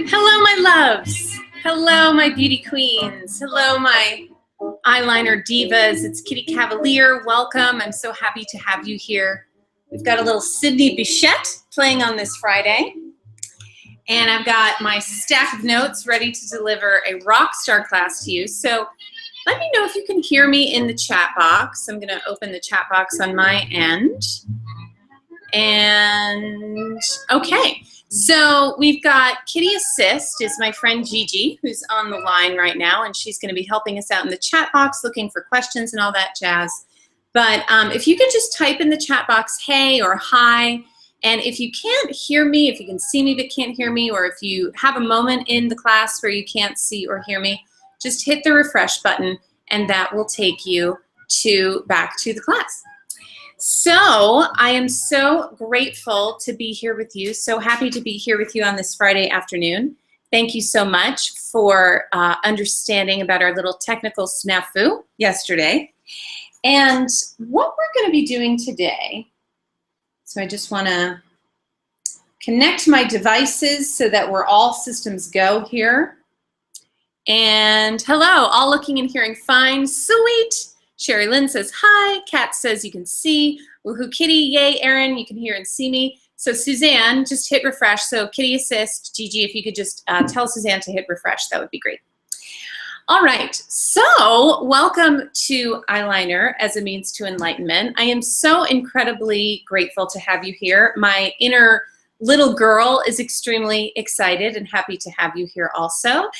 Hello, my loves. Hello, my beauty queens. Hello, my eyeliner divas. It's Kitty Cavalier. Welcome. I'm so happy to have you here. We've got a little Sydney Bichette playing on this Friday. And I've got my stack of notes ready to deliver a rock star class to you. So let me know if you can hear me in the chat box. I'm going to open the chat box on my end. And okay. So we've got Kitty Assist is my friend Gigi, who's on the line right now, and she's going to be helping us out in the chat box, looking for questions and all that jazz. But if you could just type in the chat box, hey or hi, and if you can't hear me, if you can see me but can't hear me, or if you have a moment in the class where you can't see or hear me, just hit the refresh button, and that will take you back to the class. So I am so grateful to be here with you. So happy to be here with you on this Friday afternoon. Thank you so much for understanding about our little technical snafu yesterday. And what we're going to be doing today, so I just want to connect my devices so that we're all systems go here. And hello, all looking and hearing fine, sweet. Sherry Lynn says hi. Kat says you can see. Woohoo Kitty, yay Erin, you can hear and see me. So Suzanne, just hit refresh. So Kitty Assist, Gigi, if you could just tell Suzanne to hit refresh, that would be great. All right, so welcome to Eyeliner as a means to enlightenment. I am so incredibly grateful to have you here. My inner little girl is extremely excited and happy to have you here also.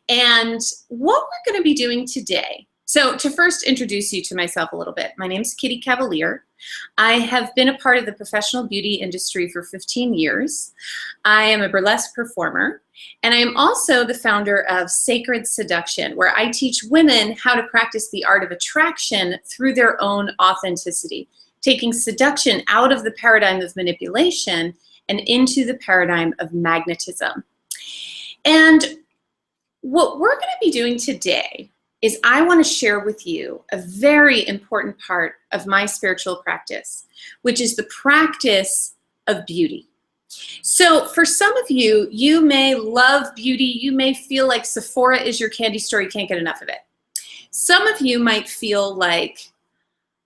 And what we're going to be doing today, so to first introduce you to myself a little bit, my name is Kitty Cavalier. I have been a part of the professional beauty industry for 15 years. I am a burlesque performer, and I am also the founder of Sacred Seduction, where I teach women how to practice the art of attraction through their own authenticity, taking seduction out of the paradigm of manipulation and into the paradigm of magnetism. And what we're going to be doing today is I want to share with you a very important part of my spiritual practice, which is the practice of beauty. So for some of you, you may love beauty. You may feel like Sephora is your candy store. You can't get enough of it. Some of you might feel like,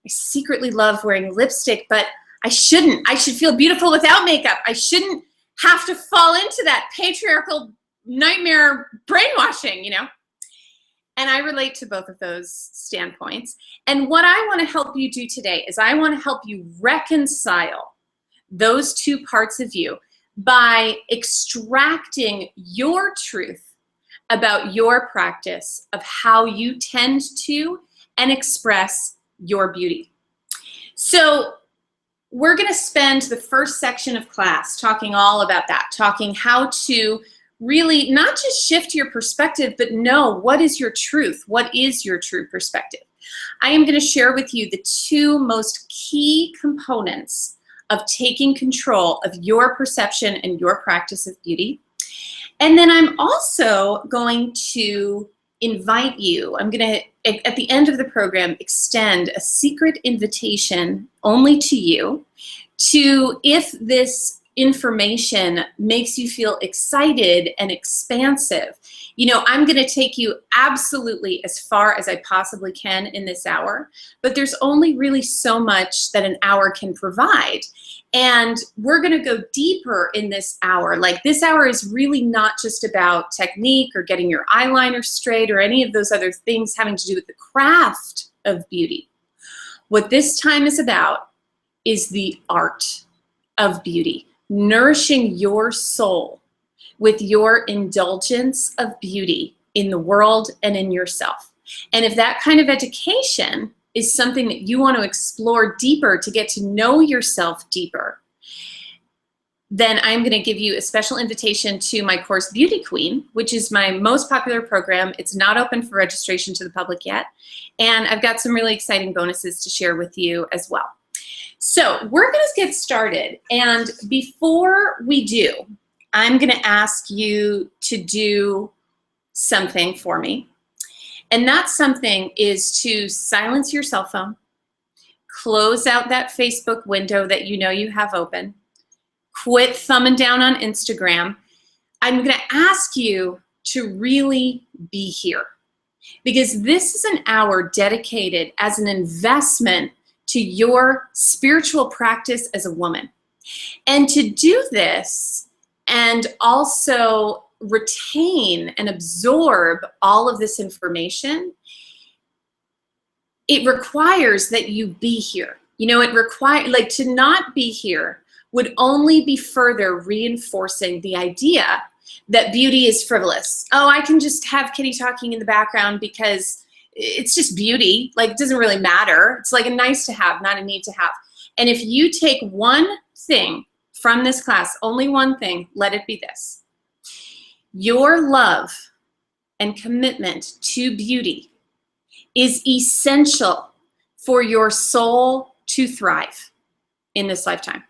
I secretly love wearing lipstick, but I shouldn't. I should feel beautiful without makeup. I shouldn't have to fall into that patriarchal nightmare brainwashing, you know? And I relate to both of those standpoints. And what I want to help you do today is I want to help you reconcile those two parts of you by extracting your truth about your practice of how you tend to and express your beauty. So we're going to spend the first section of class talking all about that, talking how to really not just shift your perspective, but know what is your truth? What is your true perspective? I am going to share with you the two most key components of taking control of your perception and your practice of beauty. And then I'm also going to invite you, I'm going to, at the end of the program, extend a secret invitation only to you to, if this information makes you feel excited and expansive, you know, I'm going to take you absolutely as far as I possibly can in this hour, but there's only really so much that an hour can provide. And we're going to go deeper in this hour. Like, this hour is really not just about technique or getting your eyeliner straight or any of those other things having to do with the craft of beauty. What this time is about is the art of beauty. Nourishing your soul with your indulgence of beauty in the world and in yourself. And if that kind of education is something that you want to explore deeper to get to know yourself deeper, then I'm going to give you a special invitation to my course Beauty Queen, which is my most popular program. It's not open for registration to the public yet. And I've got some really exciting bonuses to share with you as well. So we're going to get started, and before we do, I'm going to ask you to do something for me, and that something is to silence your cell phone, close out that Facebook window that you know you have open, Quit thumbing down on Instagram. I'm going to ask you to really be here, because this is an hour dedicated as an investment to your spiritual practice as a woman. And to do this and also retain and absorb all of this information, it requires that you be here. You know, it requires, like, to not be here would only be further reinforcing the idea that beauty is frivolous. Oh, I can just have Kitty talking in the background because it's just beauty. Like, it doesn't really matter. It's like a nice to have, not a need to have. And if you take one thing from this class, only one thing, let it be this. Your love and commitment to beauty is essential for your soul to thrive in this lifetime.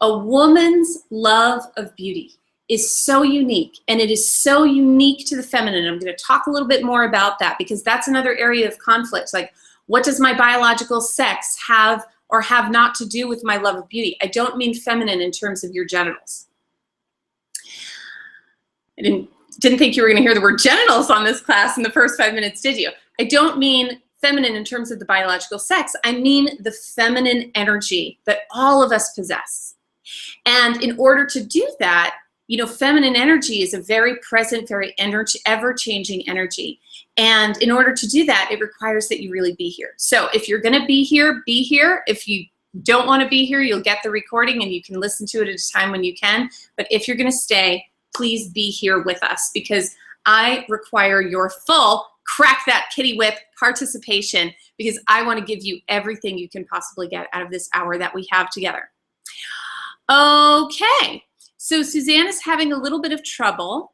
A woman's love of beauty is so unique, and it is so unique to the feminine. I'm going to talk a little bit more about that, because that's another area of conflict. Like, what does my biological sex have or have not to do with my love of beauty? I don't mean feminine in terms of your genitals. I didn't think you were going to hear the word genitals on this class in the first 5 minutes, did you? I don't mean feminine in terms of the biological sex. I mean the feminine energy that all of us possess. And in order to do that, you know, feminine energy is a very present, very ever-changing energy. And in order to do that, it requires that you really be here. So if you're going to be here, be here. If you don't want to be here, you'll get the recording and you can listen to it at a time when you can. But if you're going to stay, please be here with us, because I require your full crack that kitty whip participation, because I want to give you everything you can possibly get out of this hour that we have together. Okay. So Suzanne is having a little bit of trouble.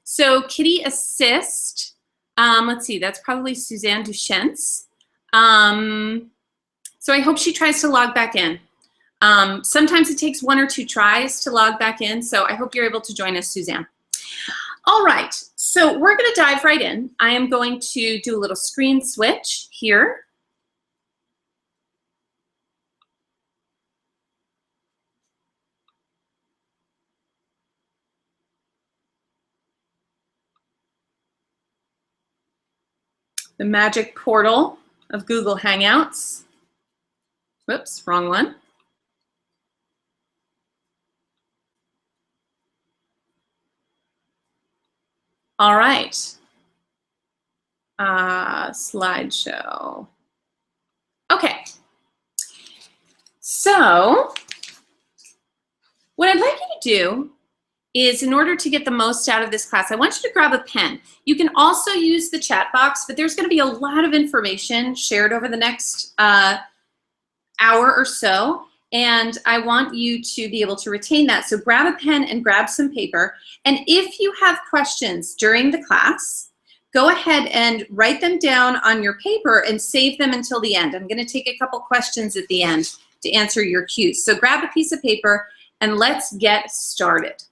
So Kitty Assist, let's see, that's probably Suzanne Duchesne's. So I hope she tries to log back in. Sometimes it takes 1 or 2 tries to log back in, so I hope you're able to join us, Suzanne. All right, so we're going to dive right in. I am going to do a little screen switch here. The magic portal of Google Hangouts. Whoops, wrong one. All right. Slideshow. Okay. So what I'd like you to do is, in order to get the most out of this class, I want you to grab a pen. You can also use the chat box, but there's going to be a lot of information shared over the next hour or so, and I want you to be able to retain that. So grab a pen and grab some paper, and if you have questions during the class, go ahead and write them down on your paper and save them until the end. I'm going to take a couple questions at the end to answer your cues. So grab a piece of paper and let's get started.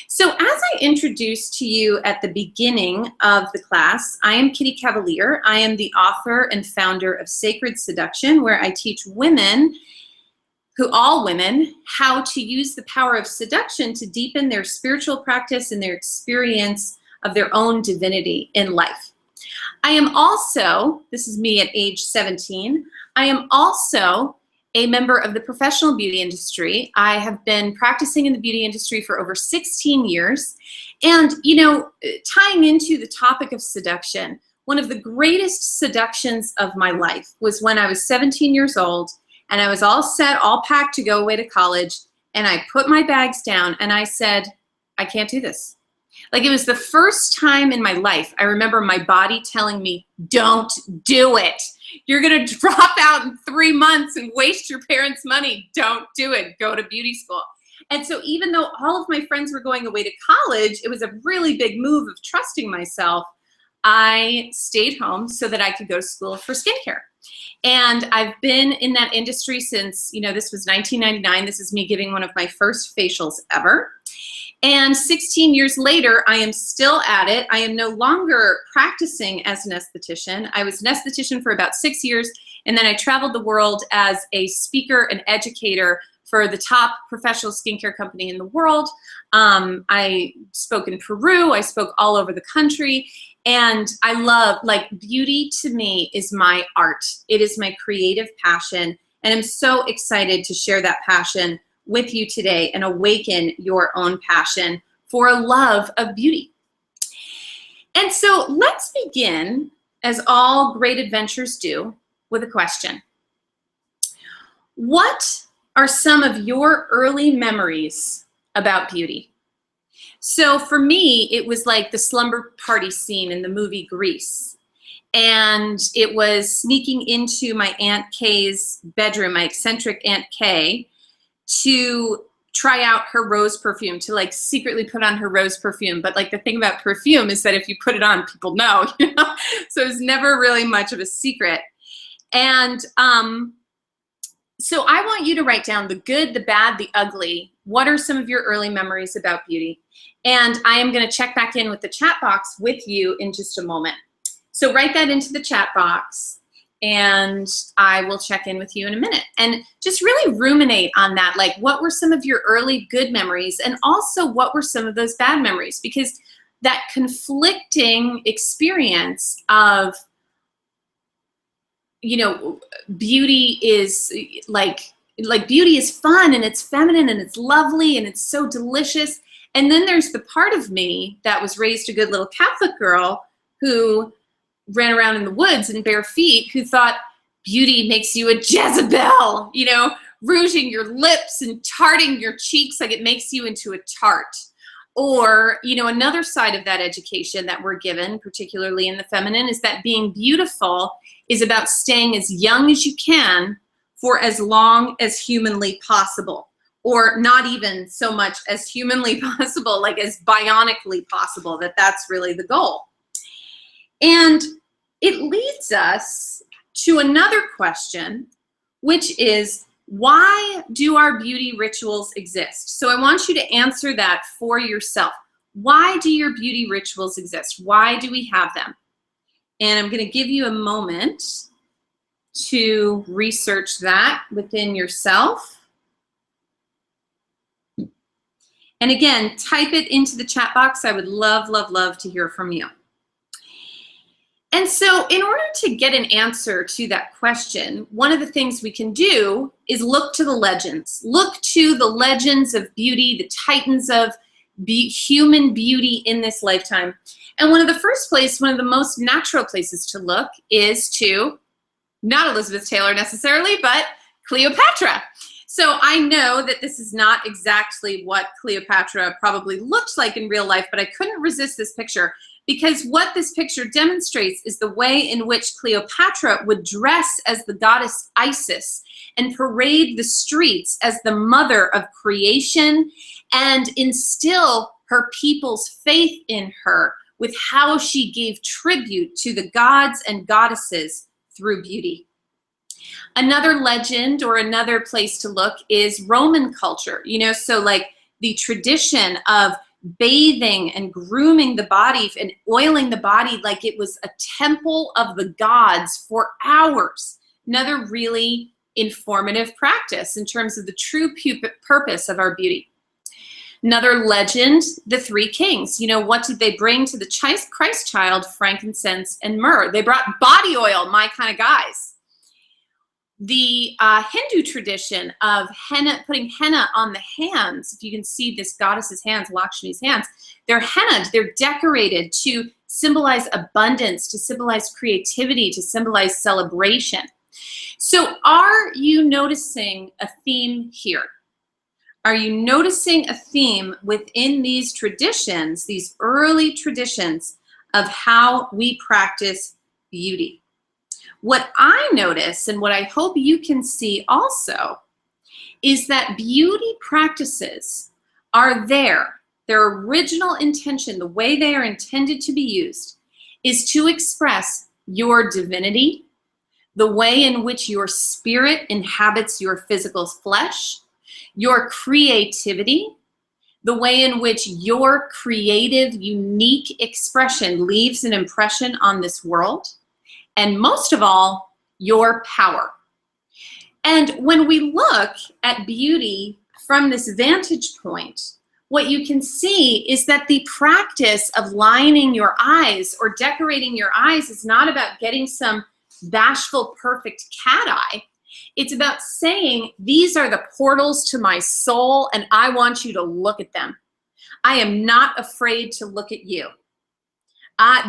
So as I introduced to you at the beginning of the class, I am Kitty Cavalier. I am the author and founder of Sacred Seduction, where I teach women, all women, how to use the power of seduction to deepen their spiritual practice and their experience of their own divinity in life. I am also, this is me at age 17, I am also a member of the professional beauty industry. I have been practicing in the beauty industry for over 16 years. And, you know, tying into the topic of seduction, one of the greatest seductions of my life was when I was 17 years old and I was all set, all packed to go away to college. And I put my bags down and I said, I can't do this. Like, it was the first time in my life I remember my body telling me, don't do it. You're going to drop out in 3 months and waste your parents' money. Don't do it. Go to beauty school. And so even though all of my friends were going away to college, it was a really big move of trusting myself. I stayed home so that I could go to school for skincare. And I've been in that industry since, you know, this was 1999. This is me giving one of my first facials ever. And 16 years later, I am still at it. I am no longer practicing as an esthetician. I was an esthetician for about 6 years, and then I traveled the world as a speaker and educator for the top professional skincare company in the world. I spoke in Peru. I spoke all over the country. And I love, like, beauty to me is my art. It is my creative passion. And I'm so excited to share that passion with you today and awaken your own passion for a love of beauty. And so let's begin, as all great adventures do, with a question. What are some of your early memories about beauty? So for me, it was like the slumber party scene in the movie Grease. And it was sneaking into my Aunt Kay's bedroom, my eccentric Aunt Kay, to try out her rose perfume, to like secretly put on her rose perfume. But like the thing about perfume is that if you put it on, people know, you know? So it's never really much of a secret. And so I want you to write down the good, the bad, the ugly. What are some of your early memories about beauty? And I am going to check back in with the chat box with you in just a moment. So write that into the chat box, and I will check in with you in a minute. And just really ruminate on that. Like, what were some of your early good memories? And also, what were some of those bad memories? Because that conflicting experience of, you know, beauty is like beauty is fun and it's feminine and it's lovely and it's so delicious. And then there's the part of me that was raised a good little Catholic girl who ran around in the woods in bare feet, who thought beauty makes you a Jezebel, you know, rouging your lips and tarting your cheeks like it makes you into a tart. Or, you know, another side of that education that we're given, particularly in the feminine, is that being beautiful is about staying as young as you can for as long as humanly possible. Or not even so much as humanly possible, like as bionically possible, that's really the goal. And it leads us to another question, which is, why do our beauty rituals exist? So I want you to answer that for yourself. Why do your beauty rituals exist? Why do we have them? And I'm going to give you a moment to research that within yourself. And again, type it into the chat box. I would love, love, love to hear from you. And so in order to get an answer to that question, one of the things we can do is look to the legends. Look to the legends of beauty, the titans of human beauty in this lifetime. And one of the most natural places to look is to, not Elizabeth Taylor necessarily, but Cleopatra. So I know that this is not exactly what Cleopatra probably looked like in real life, but I couldn't resist this picture. Because what this picture demonstrates is the way in which Cleopatra would dress as the goddess Isis and parade the streets as the mother of creation and instill her people's faith in her with how she gave tribute to the gods and goddesses through beauty. Another legend or another place to look is Roman culture, you know, so like the tradition of bathing and grooming the body and oiling the body like it was a temple of the gods for hours. Another really informative practice in terms of the true purpose of our beauty. Another legend, the three kings. You know, what did they bring to the Christ child? Frankincense and myrrh. They brought body oil, my kind of guys. The Hindu tradition of henna, putting henna on the hands, if you can see this goddess's hands, Lakshmi's hands, they're hennaed, they're decorated to symbolize abundance, to symbolize creativity, to symbolize celebration. So are you noticing a theme here? Are you noticing a theme within these traditions, these early traditions of how we practice beauty? What I notice, and what I hope you can see also, is that beauty practices are their original intention, the way they are intended to be used, is to express your divinity, the way in which your spirit inhabits your physical flesh, your creativity, the way in which your creative, unique expression leaves an impression on this world, and most of all, your power. And when we look at beauty from this vantage point, what you can see is that the practice of lining your eyes or decorating your eyes is not about getting some bashful, perfect cat eye. It's about saying, these are the portals to my soul, and I want you to look at them. I am not afraid to look at you.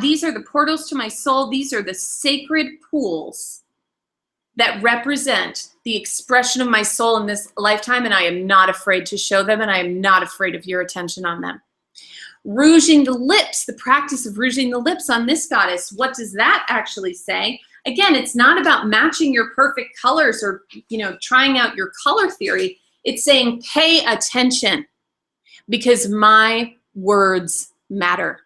These are the portals to my soul. These are the sacred pools that represent the expression of my soul in this lifetime, and I am not afraid to show them, and I am not afraid of your attention on them. Rouging the lips, the practice of rouging the lips on this goddess, what does that actually say? Again, it's not about matching your perfect colors or, trying out your color theory. It's saying, pay attention, because my words matter.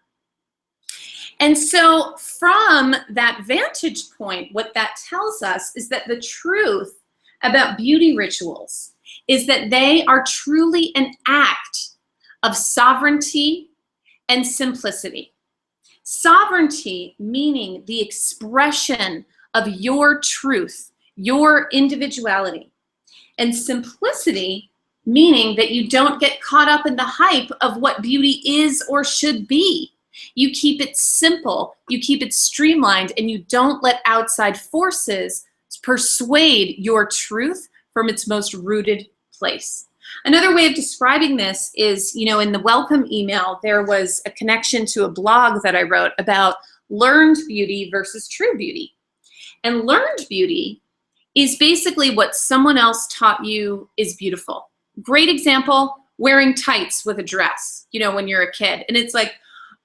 And so from that vantage point, what that tells us is that the truth about beauty rituals is that they are truly an act of sovereignty and simplicity. Sovereignty meaning the expression of your truth, your individuality. And simplicity meaning that you don't get caught up in the hype of what beauty is or should be. You keep it simple, you keep it streamlined, and you don't let outside forces persuade your truth from its most rooted place. Another way of describing this is, in the welcome email, there was a connection to a blog that I wrote about learned beauty versus true beauty. And learned beauty is basically what someone else taught you is beautiful. Great example, wearing tights with a dress, when you're a kid. And it's like,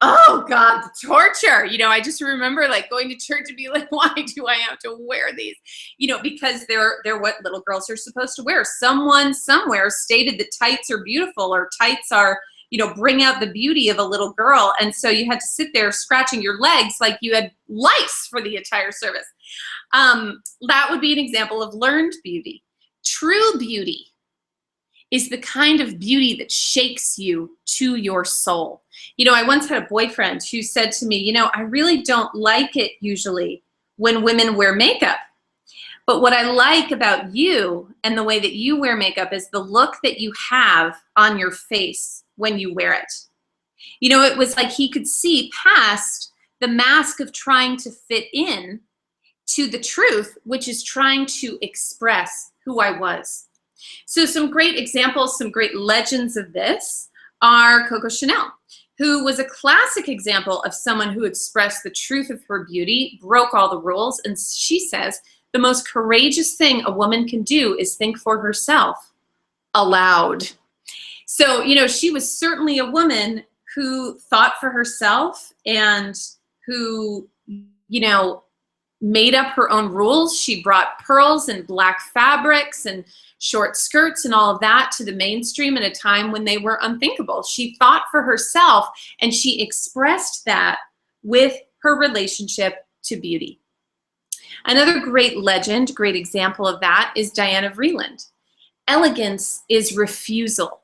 oh God, the torture. I just remember going to church and be like, why do I have to wear these? Because they're what little girls are supposed to wear. Someone somewhere stated that tights are beautiful, or tights are, bring out the beauty of a little girl. And so you had to sit there scratching your legs like you had lice for the entire service. That would be an example of learned beauty. True beauty is the kind of beauty that shakes you to your soul. I once had a boyfriend who said to me, I really don't like it usually when women wear makeup. But what I like about you and the way that you wear makeup is the look that you have on your face when you wear it. It was like he could see past the mask of trying to fit in to the truth, which is trying to express who I was. So some great examples, some great legends of this are Coco Chanel, who was a classic example of someone who expressed the truth of her beauty, broke all the rules, and she says the most courageous thing a woman can do is think for herself aloud. So, she was certainly a woman who thought for herself and who, made up her own rules. She brought pearls and black fabrics and short skirts and all of that to the mainstream at a time when they were unthinkable. She thought for herself, and she expressed that with her relationship to beauty. Another great legend, great example of that is Diana Vreeland. Elegance is refusal.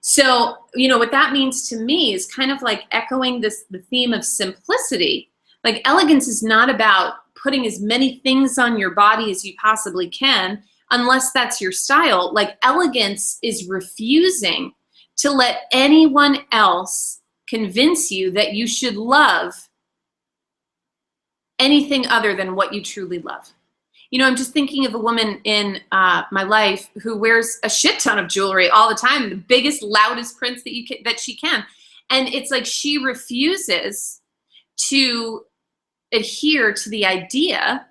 So, what that means to me is kind of like echoing the theme of simplicity. Like, elegance is not about putting as many things on your body as you possibly can, unless that's your style. Like, elegance is refusing to let anyone else convince you that you should love anything other than what you truly love. I'm just thinking of a woman in my life who wears a shit ton of jewelry all the time, the biggest, loudest prints that she can. And it's like she refuses to adhere to the idea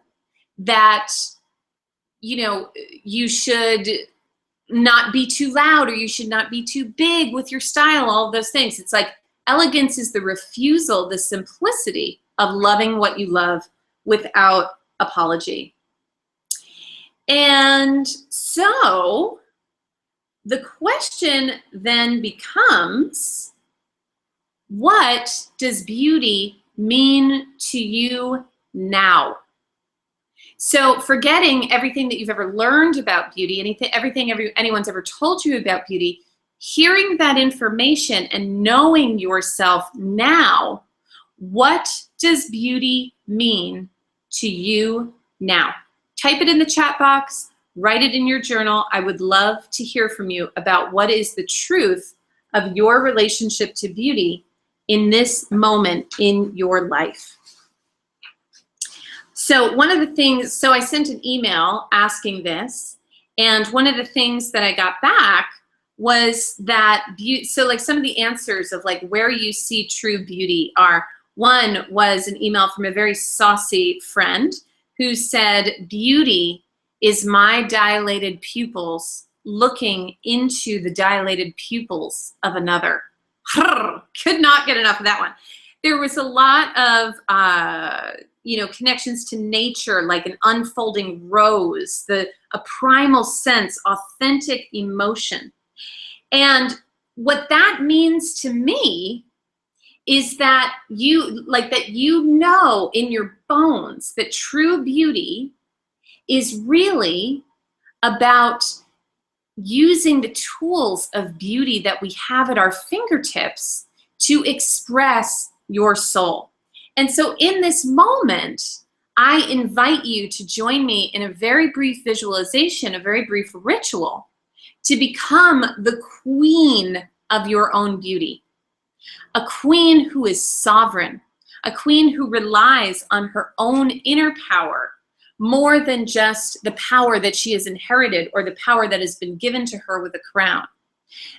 that, you should not be too loud, or you should not be too big with your style, all of those things. It's like elegance is the refusal, the simplicity of loving what you love without apology. And so the question then becomes, what does beauty mean to you now? So forgetting everything that you've ever learned about beauty, everything anyone's ever told you about beauty, hearing that information and knowing yourself now, what does beauty mean to you now? Type it in the chat box, Write it in your journal. I would love to hear from you about what is the truth of your relationship to beauty in this moment in your life. So one of the things, so I sent an email asking this, and one of the things that I got back was that, so like some of the answers of like where you see true beauty are, one was an email from a very saucy friend who said, beauty is my dilated pupils looking into the dilated pupils of another. Could not get enough of that one. There was a lot of, connections to nature, like an unfolding rose, a primal sense, authentic emotion. And what that means to me is that you know in your bones that true beauty is really about using the tools of beauty that we have at our fingertips to express your soul. And so in this moment, I invite you to join me in a very brief visualization, a very brief ritual, to become the queen of your own beauty. A queen who is sovereign, a queen who relies on her own inner power more than just the power that she has inherited or the power that has been given to her with a crown.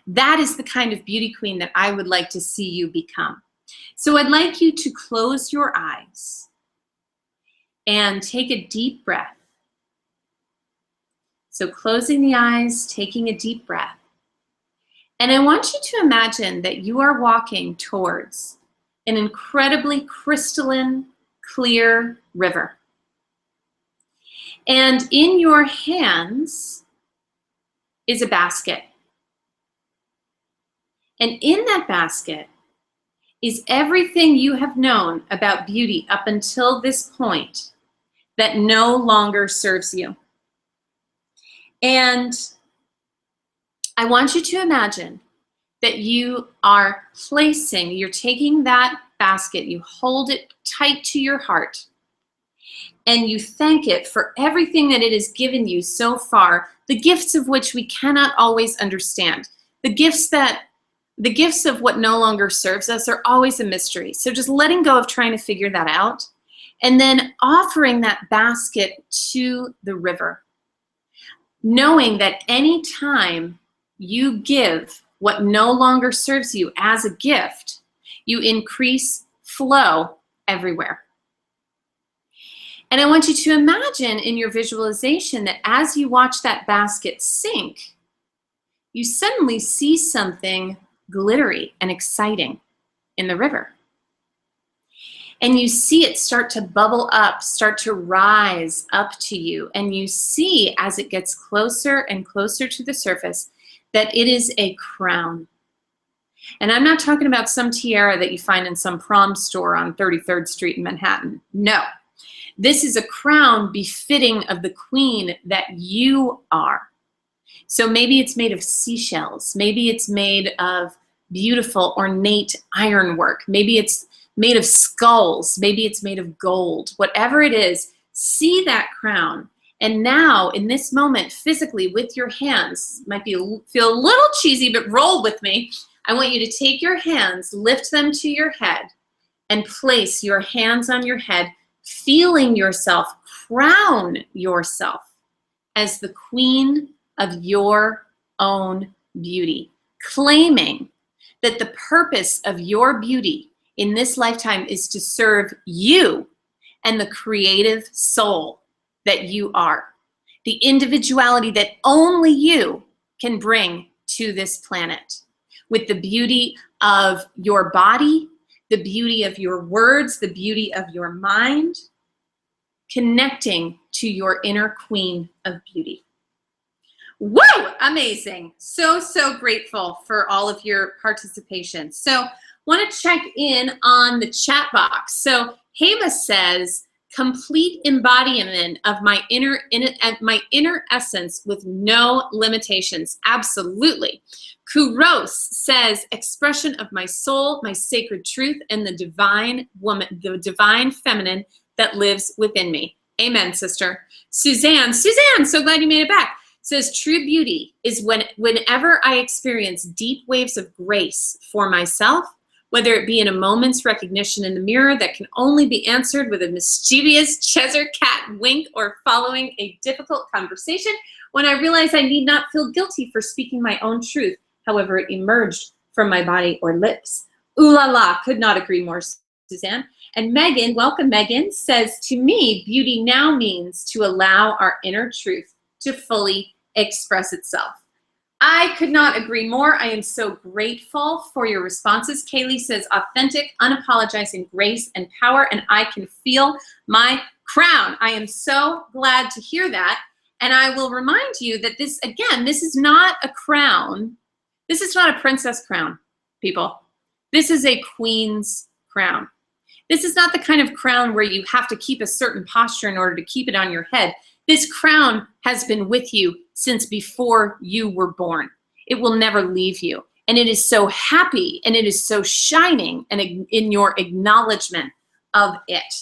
That is the kind of beauty queen that I would like to see you become. So I'd like you to close your eyes and take a deep breath. So closing the eyes, taking a deep breath. And I want you to imagine that you are walking towards an incredibly crystalline, clear river. And in your hands is a basket. And in that basket is everything you have known about beauty up until this point that no longer serves you. And I want you to imagine that you are you're taking that basket, you hold it tight to your heart, and you thank it for everything that it has given you so far, the gifts of which we cannot always understand. The gifts of what no longer serves us are always a mystery. So just letting go of trying to figure that out, and then offering that basket to the river, knowing that any time you give what no longer serves you as a gift, you increase flow everywhere. And I want you to imagine in your visualization that as you watch that basket sink, you suddenly see something glittery and exciting in the river. And you see it start to bubble up, start to rise up to you. And you see as it gets closer and closer to the surface that it is a crown. And I'm not talking about some tiara that you find in some prom store on 33rd Street in Manhattan. No. This is a crown befitting of the queen that you are. So maybe it's made of seashells. Maybe it's made of beautiful, ornate ironwork. Maybe it's made of skulls. Maybe it's made of gold. Whatever it is, see that crown. And now, in this moment, physically with your hands, might feel a little cheesy, but roll with me. I want you to take your hands, lift them to your head, and place your hands on your head, feeling yourself, crown yourself as the queen of your own beauty, claiming that the purpose of your beauty in this lifetime is to serve you and the creative soul that you are, the individuality that only you can bring to this planet, with the beauty of your body, the beauty of your words, the beauty of your mind, connecting to your inner queen of beauty. Woo! Amazing. So, so grateful for all of your participation. So, want to check in on the chat box. So, Hema says, complete embodiment of my inner essence with no limitations. Absolutely. Kuros says, expression of my soul, my sacred truth, and the divine woman, the divine feminine that lives within me. Amen, sister. Suzanne, so glad you made it back. Says true beauty is whenever I experience deep waves of grace for myself, whether it be in a moment's recognition in the mirror that can only be answered with a mischievous Cheshire cat wink or following a difficult conversation, when I realize I need not feel guilty for speaking my own truth, however it emerged from my body or lips. Ooh la la, could not agree more, Suzanne. And Megan, welcome Megan, says, to me, beauty now means to allow our inner truth to fully express itself. I could not agree more. I am so grateful for your responses. Kaylee says, authentic, unapologizing grace and power, and I can feel my crown. I am so glad to hear that. And I will remind you that this, again, this is not a crown. This is not a princess crown, people. This is a queen's crown. This is not the kind of crown where you have to keep a certain posture in order to keep it on your head. This crown has been with you since before you were born. It will never leave you. And it is so happy and it is so shining and in your acknowledgement of it.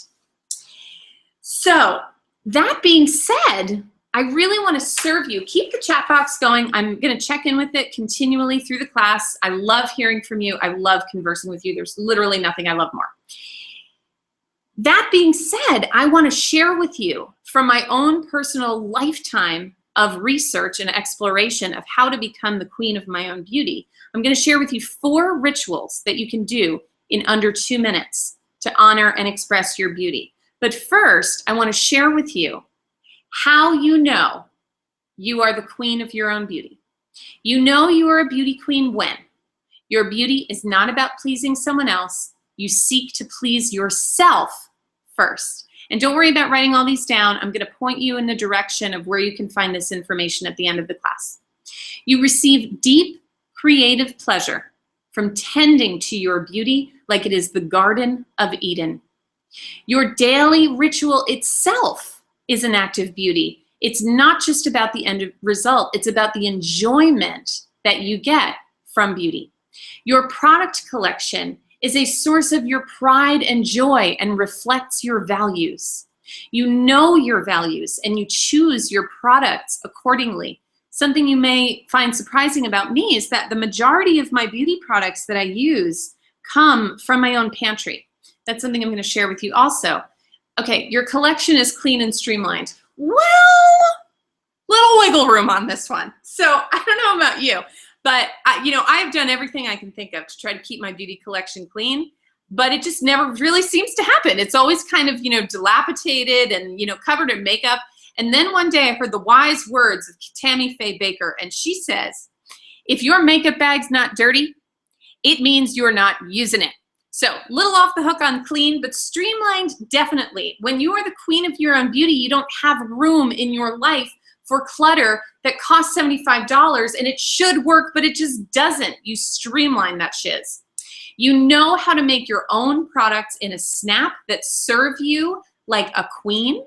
So that being said, I really want to serve you. Keep the chat box going. I'm going to check in with it continually through the class. I love hearing from you. I love conversing with you. There's literally nothing I love more. That being said, I want to share with you from my own personal lifetime of research and exploration of how to become the queen of my own beauty. I'm going to share with you 4 rituals that you can do in under 2 minutes to honor and express your beauty. But first, I want to share with you how you know you are the queen of your own beauty. You know you are a beauty queen when your beauty is not about pleasing someone else. You seek to please yourself first. And don't worry about writing all these down. I'm going to point you in the direction of where you can find this information at the end of the class. You receive deep creative pleasure from tending to your beauty like it is the Garden of Eden. Your daily ritual itself is an act of beauty. It's not just about the end result. It's about the enjoyment that you get from beauty. Your product collection is a source of your pride and joy and reflects your values. You know your values and you choose your products accordingly. Something you may find surprising about me is that the majority of my beauty products that I use come from my own pantry. That's something I'm going to share with you also. Okay, your collection is clean and streamlined. Well, little wiggle room on this one. So I don't know about you. But, I've done everything I can think of to try to keep my beauty collection clean, but it just never really seems to happen. It's always kind of, dilapidated and, covered in makeup. And then one day I heard the wise words of Tammy Faye Baker, and she says, if your makeup bag's not dirty, it means you're not using it. So little off the hook on clean, but streamlined definitely. When you are the queen of your own beauty, you don't have room in your life for clutter that costs $75 and it should work, but it just doesn't. You streamline that shiz. You know how to make your own products in a snap that serve you like a queen,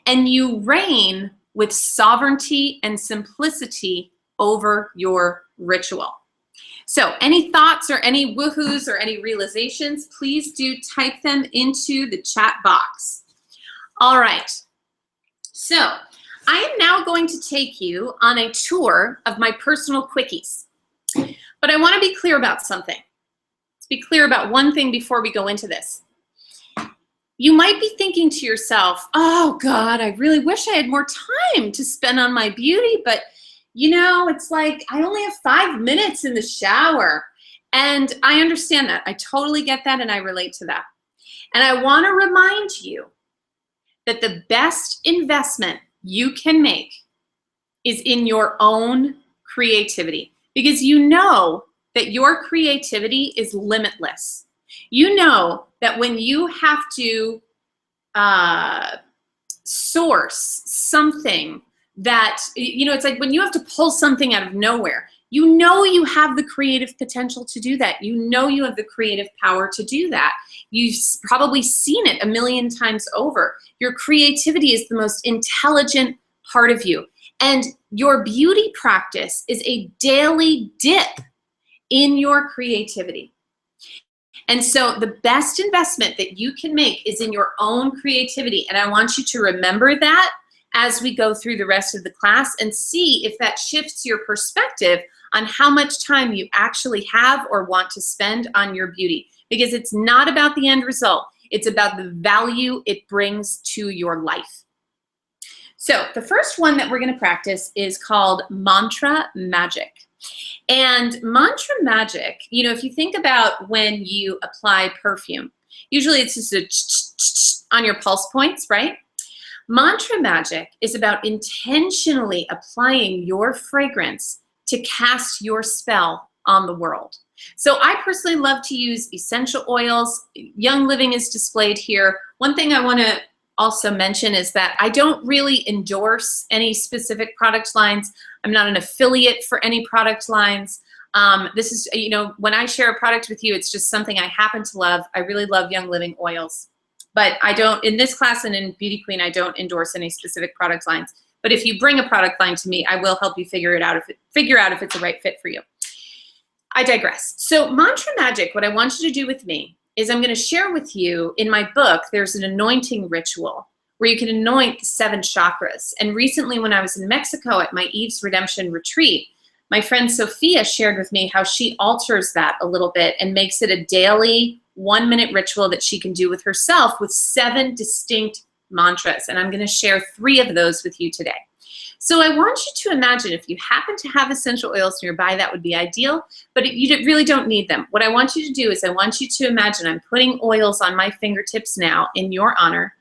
and you reign with sovereignty and simplicity over your ritual. So any thoughts or any woohoos or any realizations, please do type them into the chat box. All right. So I am now going to take you on a tour of my personal quickies. But I want to be clear about something. Let's be clear about one thing before we go into this. You might be thinking to yourself, oh God, I really wish I had more time to spend on my beauty, but it's like I only have 5 minutes in the shower. And I understand that. I totally get that and I relate to that. And I want to remind you that the best investment you can make is in your own creativity, because you know that your creativity is limitless. You know that when you have to source something that, it's like when you have to pull something out of nowhere, you have the creative potential to do that. You have the creative power to do that. You've probably seen it a million times over. Your creativity is the most intelligent part of you. And your beauty practice is a daily dip in your creativity. And so the best investment that you can make is in your own creativity. And I want you to remember that as we go through the rest of the class and see if that shifts your perspective on how much time you actually have or want to spend on your beauty. Because it's not about the end result. It's about the value it brings to your life. So the first one that we're going to practice is called mantra magic. And mantra magic, you know, if you think about when you apply perfume, usually it's just a on your pulse points, right? Mantra magic is about intentionally applying your fragrance to cast your spell on the world. So I personally love to use essential oils. Young Living is displayed here. One thing I want to also mention is that I don't really endorse any specific product lines. I'm not an affiliate for any product lines. This is, you know, when I share a product with you, it's just something I happen to love. I really love Young Living oils. But I don't, in this class and in Beauty Queen, I don't endorse any specific product lines. But if you bring a product line to me, I will help you figure out if it's a right fit for you. I digress. So mantra magic, what I want you to do with me is I'm going to share with you in my book, there's an anointing ritual where you can anoint 7 chakras. And recently when I was in Mexico at my Eve's Redemption retreat, my friend Sophia shared with me how she alters that a little bit and makes it a daily 1-minute ritual that she can do with herself with 7 distinct mantras. And I'm going to share 3 of those with you today. So I want you to imagine if you happen to have essential oils nearby, that would be ideal, but you really don't need them. What I want you to do is I want you to imagine I'm putting oils on my fingertips now in your honor,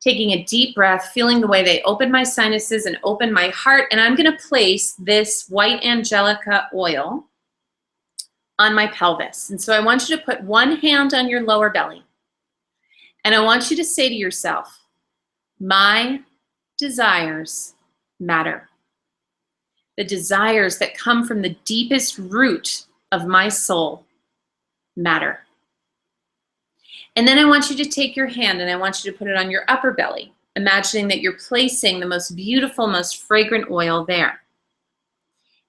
taking a deep breath, feeling the way they open my sinuses and open my heart, and I'm going to place this white angelica oil on my pelvis. And so I want you to put one hand on your lower belly, and I want you to say to yourself, my desires matter. The desires that come from the deepest root of my soul matter. And then I want you to take your hand and I want you to put it on your upper belly, imagining that you're placing the most beautiful, most fragrant oil there.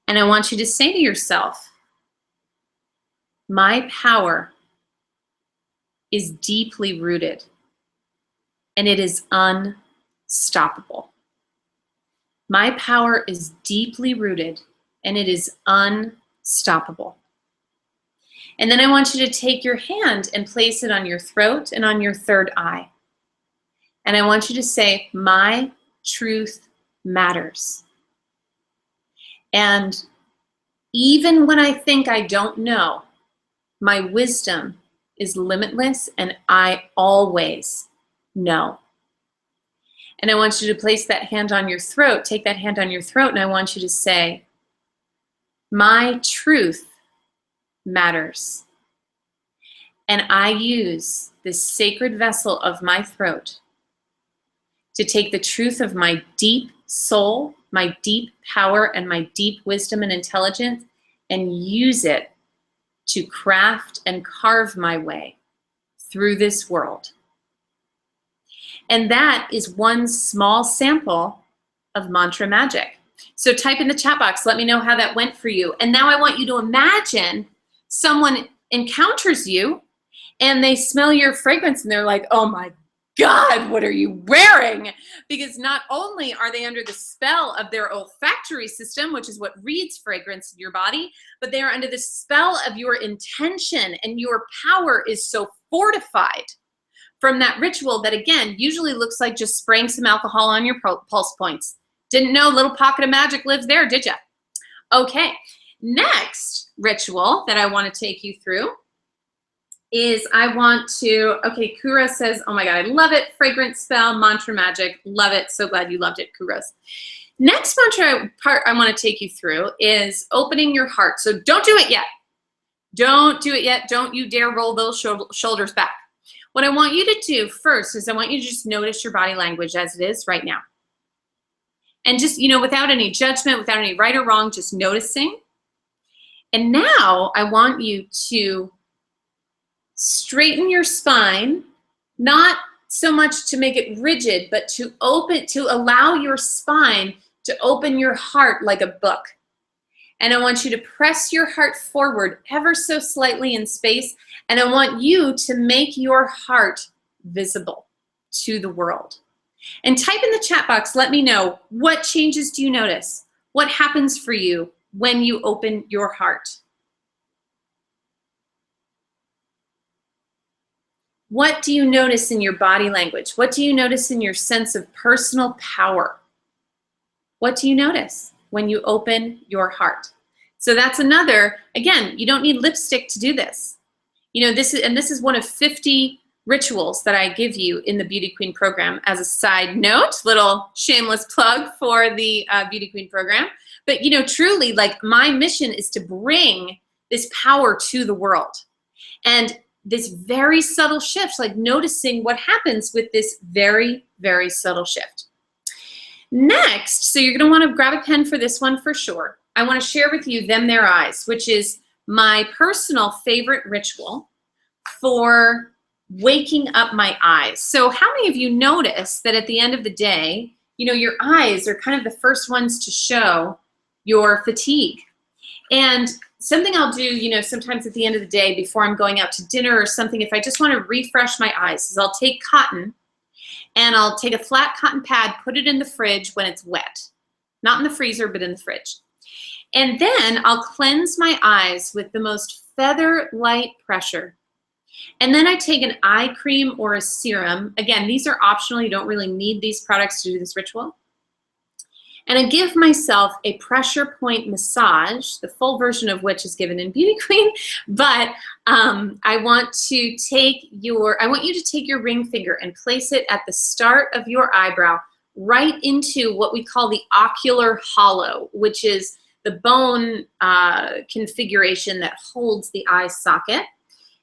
And I want you to say to yourself, my power is deeply rooted and it is unstoppable. My power is deeply rooted and it is unstoppable. And then I want you to take your hand and place it on your throat and on your third eye. And I want you to say, my truth matters. And even when I think I don't know, my wisdom is limitless and I always know. And I want you to place that hand on your throat, take that hand on your throat, and I want you to say, my truth matters. And I use this sacred vessel of my throat to take the truth of my deep soul, my deep power, and my deep wisdom and intelligence, and use it to craft and carve my way through this world. And that is one small sample of mantra magic. So type in the chat box, let me know how that went for you. And now I want you to imagine someone encounters you and they smell your fragrance and they're like, oh my God, what are you wearing? Because not only are they under the spell of their olfactory system, which is what reads fragrance in your body, but they are under the spell of your intention, and your power is so fortified from that ritual that, again, usually looks like just spraying some alcohol on your pulse points. Didn't know a little pocket of magic lives there, did ya? Okay, next ritual that I want to take you through is okay, Kura says, oh my God, I love it. Fragrance spell, mantra magic, love it. So glad you loved it, Kuras. Next mantra part I want to take you through is opening your heart. So don't do it yet. Don't do it yet. Don't you dare roll those shoulders back. What I want you to do first is I want you to just notice your body language as it is right now. And just, without any judgment, without any right or wrong, just noticing. And now I want you to straighten your spine, not so much to make it rigid, but to allow your spine to open your heart like a book. And I want you to press your heart forward ever so slightly in space. And I want you to make your heart visible to the world. And type in the chat box, let me know, what changes do you notice? What happens for you when you open your heart? What do you notice in your body language? What do you notice in your sense of personal power? What do you notice when you open your heart? So that's another, again, you don't need lipstick to do this. You know, this is one of 50 rituals that I give you in the Beauty Queen program. As a side note, little shameless plug for the Beauty Queen program. But, you know, truly, like, my mission is to bring this power to the world. And this very subtle shift, like noticing what happens with this very, very subtle shift. Next, so you're going to want to grab a pen for this one for sure. I want to share with you Them Their Eyes, which is my personal favorite ritual for waking up my eyes. So how many of you notice that at the end of the day, you know, your eyes are kind of the first ones to show your fatigue? And something I'll do, you know, sometimes at the end of the day before I'm going out to dinner or something, if I just want to refresh my eyes, is I'll take cotton and I'll take a flat cotton pad, put it in the fridge when it's wet. Not in the freezer, but in the fridge. And then I'll cleanse my eyes with the most feather-light pressure. And then I take an eye cream or a serum. Again, these are optional. You don't really need these products to do this ritual. And I give myself a pressure point massage, the full version of which is given in Beauty Queen. But I want you to take your ring finger and place it at the start of your eyebrow, right into what we call the ocular hollow, which is the bone configuration that holds the eye socket.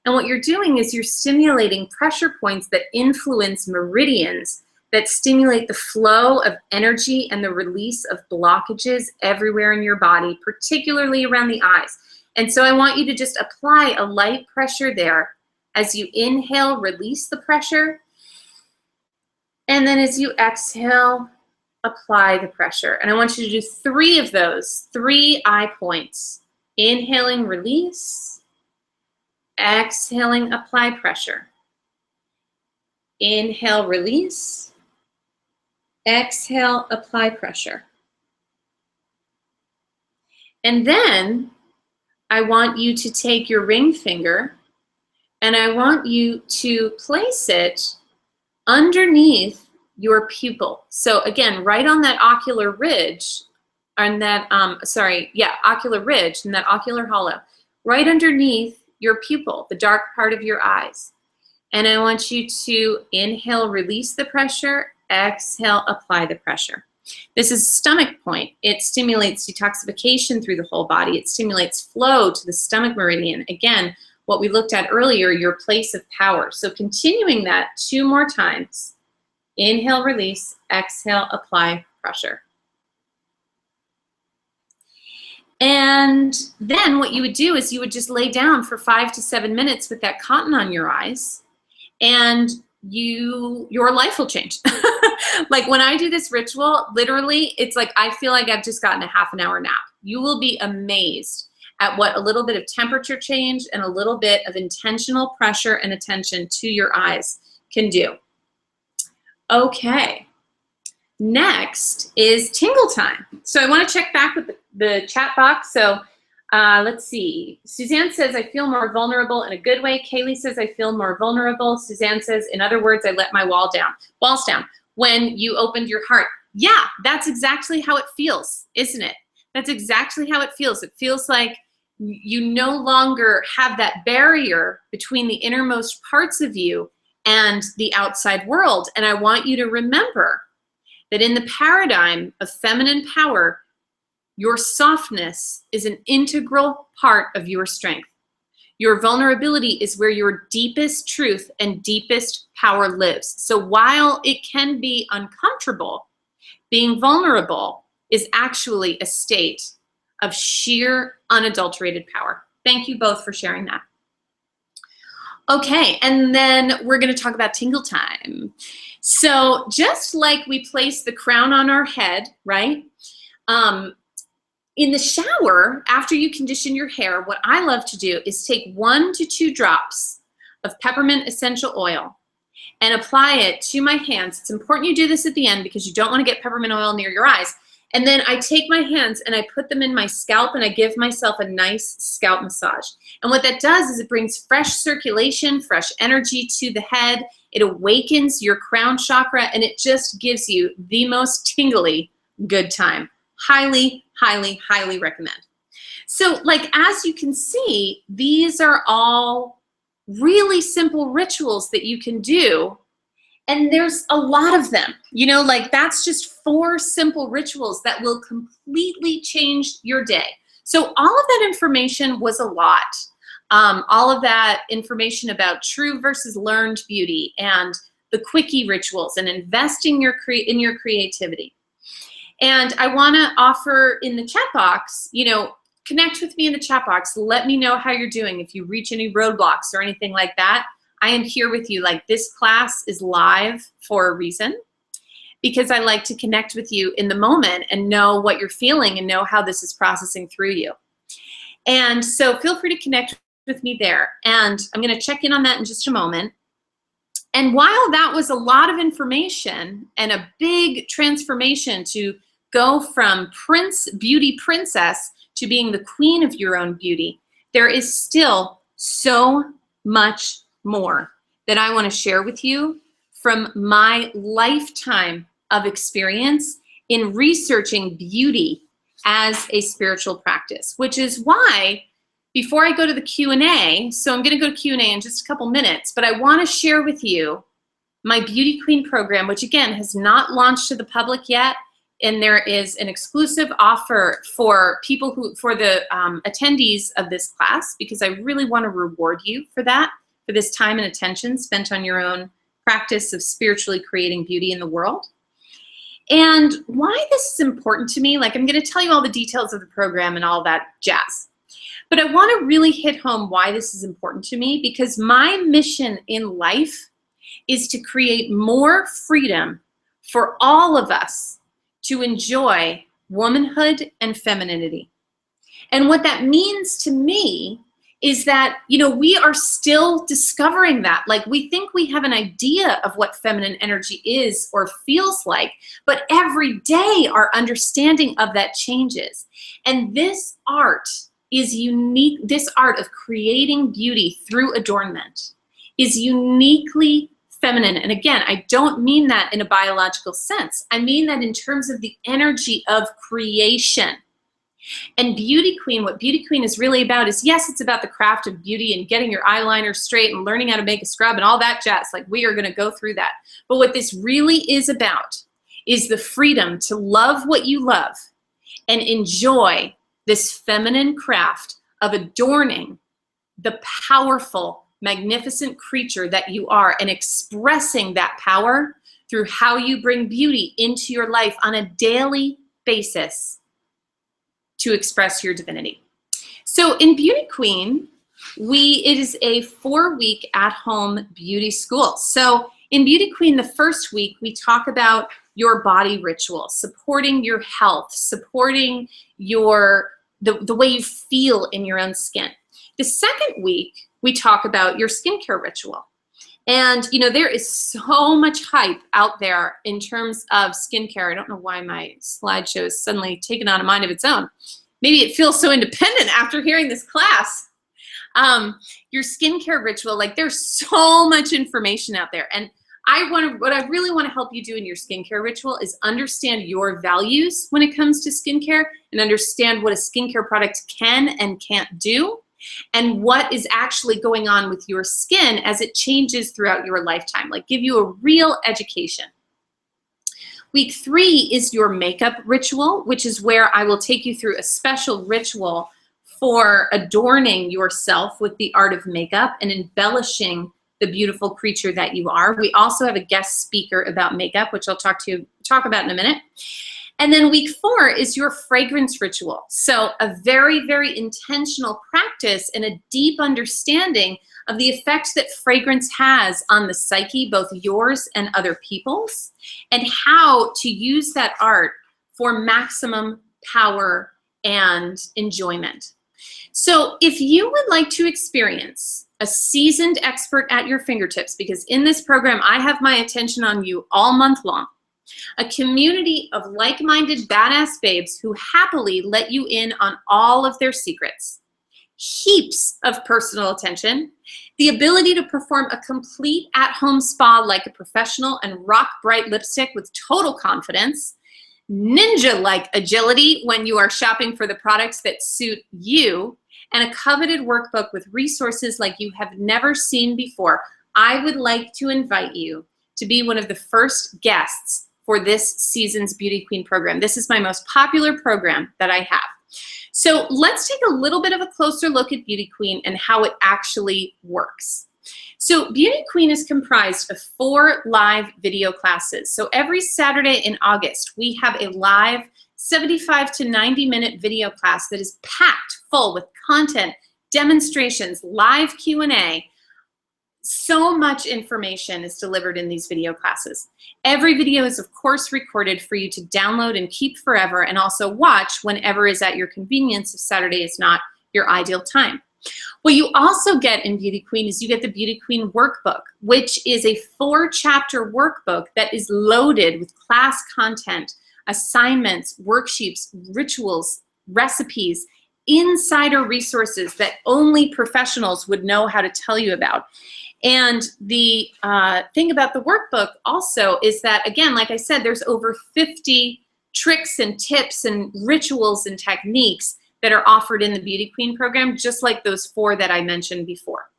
And what you're doing is you're stimulating pressure points that influence meridians that stimulate the flow of energy and the release of blockages everywhere in your body, particularly around the eyes. And so I want you to just apply a light pressure there. As you inhale, release the pressure. And then as you exhale, apply the pressure. And I want you to do 3 of those, 3 eye points. Inhaling, release. Exhaling, apply pressure. Inhale, release. Exhale, apply pressure. And then I want you to take your ring finger and I want you to place it underneath your pupil. So again, right on that ocular ridge, on that, ocular ridge and that ocular hollow, right underneath your pupil, the dark part of your eyes. And I want you to inhale, release the pressure, exhale, apply the pressure. This is a stomach point. It stimulates detoxification through the whole body. It stimulates flow to the stomach meridian. Again, what we looked at earlier, your place of power. So continuing that 2 more times. Inhale, release, exhale, apply pressure. And then what you would do is you would just lay down for 5 to 7 minutes with that cotton on your eyes, and your life will change. Like when I do this ritual, literally, it's like I feel like I've just gotten a half an hour nap. You will be amazed at what a little bit of temperature change and a little bit of intentional pressure and attention to your eyes can do. Okay. Next is tingle time. So I want to check back with the chat box. So let's see. Suzanne says, I feel more vulnerable in a good way. Kaylee says, I feel more vulnerable. Suzanne says, in other words, I let my walls down when you opened your heart. Yeah, that's exactly how it feels, isn't it? That's exactly how it feels. It feels like you no longer have that barrier between the innermost parts of you and the outside world. And I want you to remember that in the paradigm of feminine power, your softness is an integral part of your strength. Your vulnerability is where your deepest truth and deepest power lives. So while it can be uncomfortable, being vulnerable is actually a state of sheer, unadulterated power. Thank you both for sharing that. Okay, and then we're going to talk about tingle time. So just like we place the crown on our head, right? In the shower, after you condition your hair, what I love to do is take 1 to 2 drops of peppermint essential oil and apply it to my hands. It's important you do this at the end because you don't want to get peppermint oil near your eyes. And then I take my hands and I put them in my scalp and I give myself a nice scalp massage. And what that does is it brings fresh circulation, fresh energy to the head. It awakens your crown chakra and it just gives you the most tingly good time. Highly, highly, highly recommend. So like, as you can see, these are all really simple rituals that you can do. And there's a lot of them, you know, like that's just 4 simple rituals that will completely change your day. So all of that information was a lot. All of that information about true versus learned beauty and the quickie rituals and investing in your creativity. And I want to offer in the chat box, you know, connect with me in the chat box. Let me know how you're doing. If you reach any roadblocks or anything like that, I am here with you. Like, this class is live for a reason, because I like to connect with you in the moment and know what you're feeling and know how this is processing through you. And so feel free to connect with me there. And I'm going to check in on that in just a moment. And while that was a lot of information and a big transformation to go from beauty princess to being the queen of your own beauty, there is still so much more that I want to share with you from my lifetime of experience in researching beauty as a spiritual practice, which is why before I go to the Q&A, so I'm going to go to Q&A in just a couple minutes, but I want to share with you my Beauty Queen program, which again has not launched to the public yet. And there is an exclusive offer for people for the attendees of this class, because I really want to reward you for that, for this time and attention spent on your own practice of spiritually creating beauty in the world. And why this is important to me, like I'm going to tell you all the details of the program and all that jazz. But I want to really hit home why this is important to me, because my mission in life is to create more freedom for all of us to enjoy womanhood and femininity. And what that means to me is that, you know, we are still discovering that. Like, we think we have an idea of what feminine energy is or feels like, but every day our understanding of that changes. And this art is unique. This art of creating beauty through adornment is uniquely feminine. And again, I don't mean that in a biological sense. I mean that in terms of the energy of creation. And Beauty Queen, what Beauty Queen is really about is, yes, it's about the craft of beauty and getting your eyeliner straight and learning how to make a scrub and all that jazz. Like, we are going to go through that. But what this really is about is the freedom to love what you love and enjoy this feminine craft of adorning the powerful, magnificent creature that you are, and expressing that power through how you bring beauty into your life on a daily basis to express your divinity. So in Beauty Queen, it is a 4-week at-home beauty school. So in Beauty Queen, the first week, we talk about your body ritual, supporting your health, supporting the way you feel in your own skin. The second week, we talk about your skincare ritual. And, you know, there is so much hype out there in terms of skincare. I don't know why my slideshow is suddenly taken on a mind of its own. Maybe it feels so independent after hearing this class. Your skincare ritual, like, there's so much information out there. And what I really want to help you do in your skincare ritual is understand your values when it comes to skincare, and understand what a skincare product can and can't do, and what is actually going on with your skin as it changes throughout your lifetime. Like, give you a real education. Week 3 is your makeup ritual, which is where I will take you through a special ritual for adorning yourself with the art of makeup and embellishing the beautiful creature that you are. We also have a guest speaker about makeup, which I'll talk about in a minute. And then week 4 is your fragrance ritual. So a very, very intentional practice and a deep understanding of the effect that fragrance has on the psyche, both yours and other people's, and how to use that art for maximum power and enjoyment. So if you would like to experience a seasoned expert at your fingertips, because in this program, I have my attention on you all month long, a community of like-minded badass babes who happily let you in on all of their secrets, heaps of personal attention, the ability to perform a complete at-home spa like a professional and rock bright lipstick with total confidence, ninja-like agility when you are shopping for the products that suit you, and a coveted workbook with resources like you have never seen before. I would like to invite you to be one of the first guests for this season's Beauty Queen program. This is my most popular program that I have. So let's take a little bit of a closer look at Beauty Queen and how it actually works. So Beauty Queen is comprised of 4 live video classes. So every Saturday in August, we have a live 75 to 90-minute video class that is packed full with content, demonstrations, live Q&A. So much information is delivered in these video classes. Every video is, of course, recorded for you to download and keep forever, and also watch whenever is at your convenience if Saturday is not your ideal time. What you also get in Beauty Queen is you get the Beauty Queen workbook, which is a 4-chapter workbook that is loaded with class content, assignments, worksheets, rituals, recipes, insider resources that only professionals would know how to tell you about. And the thing about the workbook also is that, again, like I said, there's over 50 tricks and tips and rituals and techniques that are offered in the Beauty Queen program, just like those 4 that I mentioned before.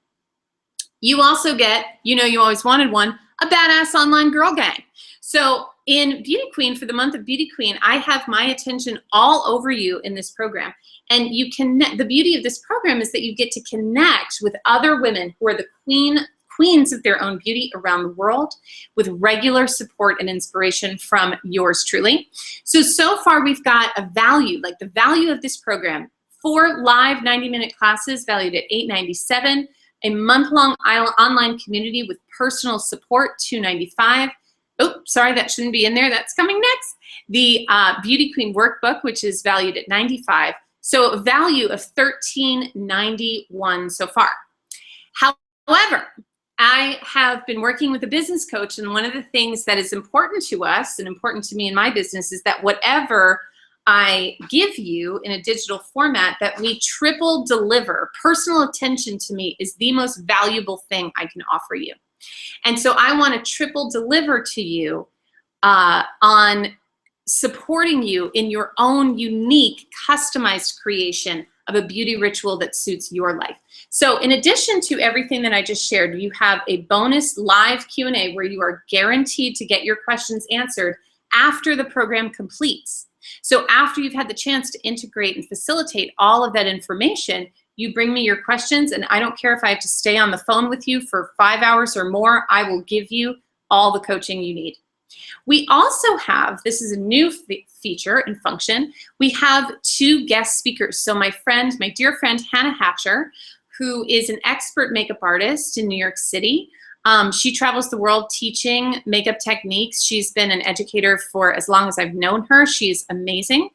You also get, you know you always wanted one, a badass online girl gang. So in Beauty Queen, for the month of Beauty Queen, I have my attention all over you in this program. And you connect. The beauty of this program is that you get to connect with other women who are the queens of their own beauty around the world, with regular support and inspiration from yours truly. So far we've got a value, like the value of this program, 4 live 90-minute classes valued at $897, a month-long online community with personal support, $295. Oh, sorry, that shouldn't be in there. That's coming next. The Beauty Queen workbook, which is valued at $95. So a value of $1391 so far. However, I have been working with a business coach, and one of the things that is important to us and important to me in my business is that whatever I give you in a digital format, that we triple deliver. Personal attention to me is the most valuable thing I can offer you. And so I want to triple deliver to you on supporting you in your own unique, customized creation of a beauty ritual that suits your life. So in addition to everything that I just shared, you have a bonus live Q&A where you are guaranteed to get your questions answered after the program completes. So after you've had the chance to integrate and facilitate all of that information, you bring me your questions, and I don't care if I have to stay on the phone with you for 5 hours or more, I will give you all the coaching you need. We also have, this is a new feature and function, we have 2 guest speakers. So my dear friend, Hannah Hatcher, who is an expert makeup artist in New York City. She travels the world teaching makeup techniques. She's been an educator for as long as I've known her. She's amazing.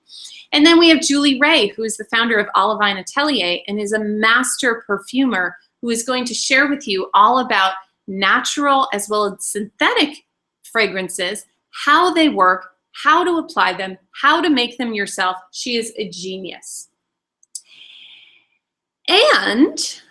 And then we have Julie Ray, who is the founder of Olivine Atelier and is a master perfumer who is going to share with you all about natural as well as synthetic fragrances, how they work, how to apply them, how to make them yourself. She is a genius. And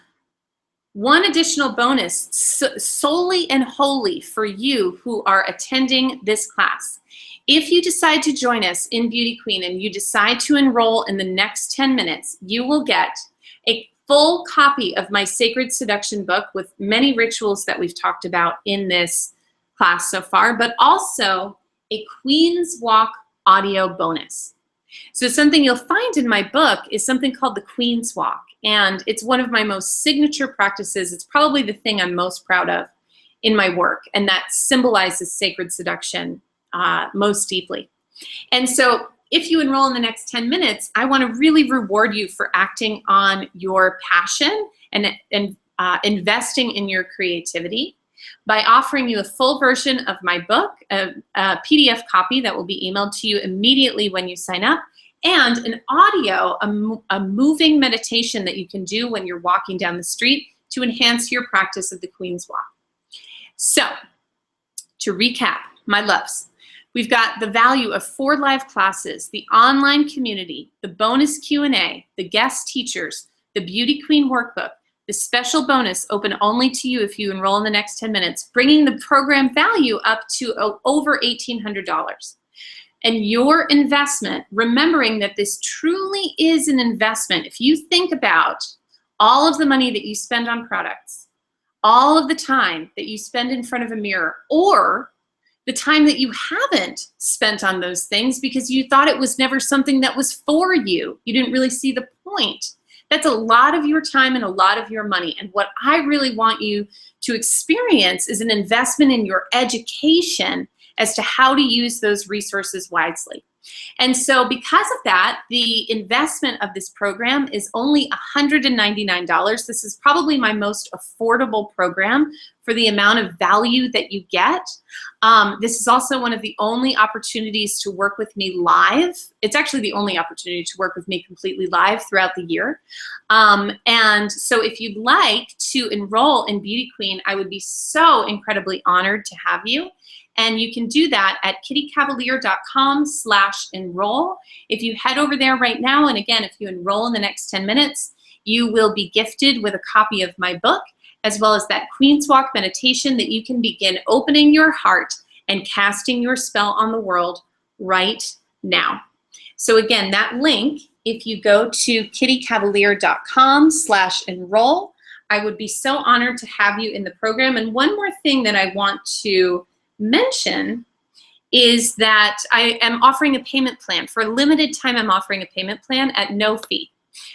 one additional bonus solely and wholly for you who are attending this class. If you decide to join us in Beauty Queen and you decide to enroll in the next 10 minutes, you will get a full copy of my Sacred Seduction book with many rituals that we've talked about in this class so far, but also a Queen's Walk audio bonus. So something you'll find in my book is something called the Queen's Walk, and it's one of my most signature practices. It's probably the thing I'm most proud of in my work, and that symbolizes sacred seduction most deeply. And so if you enroll in the next 10 minutes, I want to really reward you for acting on your passion and investing in your creativity by offering you a full version of my book, a PDF copy that will be emailed to you immediately when you sign up, and an audio, a moving meditation that you can do when you're walking down the street to enhance your practice of the Queen's Walk. So, to recap, my loves, we've got the value of 4 live classes, the online community, the bonus Q&A, the guest teachers, the Beauty Queen workbook, the special bonus open only to you if you enroll in the next 10 minutes, bringing the program value up to over $1,800. And your investment, remembering that this truly is an investment. If you think about all of the money that you spend on products, all of the time that you spend in front of a mirror, or the time that you haven't spent on those things because you thought it was never something that was for you. You didn't really see the point. That's a lot of your time and a lot of your money. And what I really want you to experience is an investment in your education as to how to use those resources wisely. And so because of that, the investment of this program is only $199. This is probably my most affordable program for the amount of value that you get. This is also one of the only opportunities to work with me live. It's actually the only opportunity to work with me completely live throughout the year. And so if you'd like to enroll in Beauty Queen, I would be so incredibly honored to have you. And you can do that at kittycavalier.com/enroll. If you head over there right now, and again, if you enroll in the next 10 minutes, you will be gifted with a copy of my book, as well as that Queen's Walk meditation that you can begin opening your heart and casting your spell on the world right now. So again, that link, if you go to kittycavalier.com/enroll, I would be so honored to have you in the program. And one more thing that I want to mention is that I am offering a payment plan. For a limited time, I'm offering a payment plan at no fee.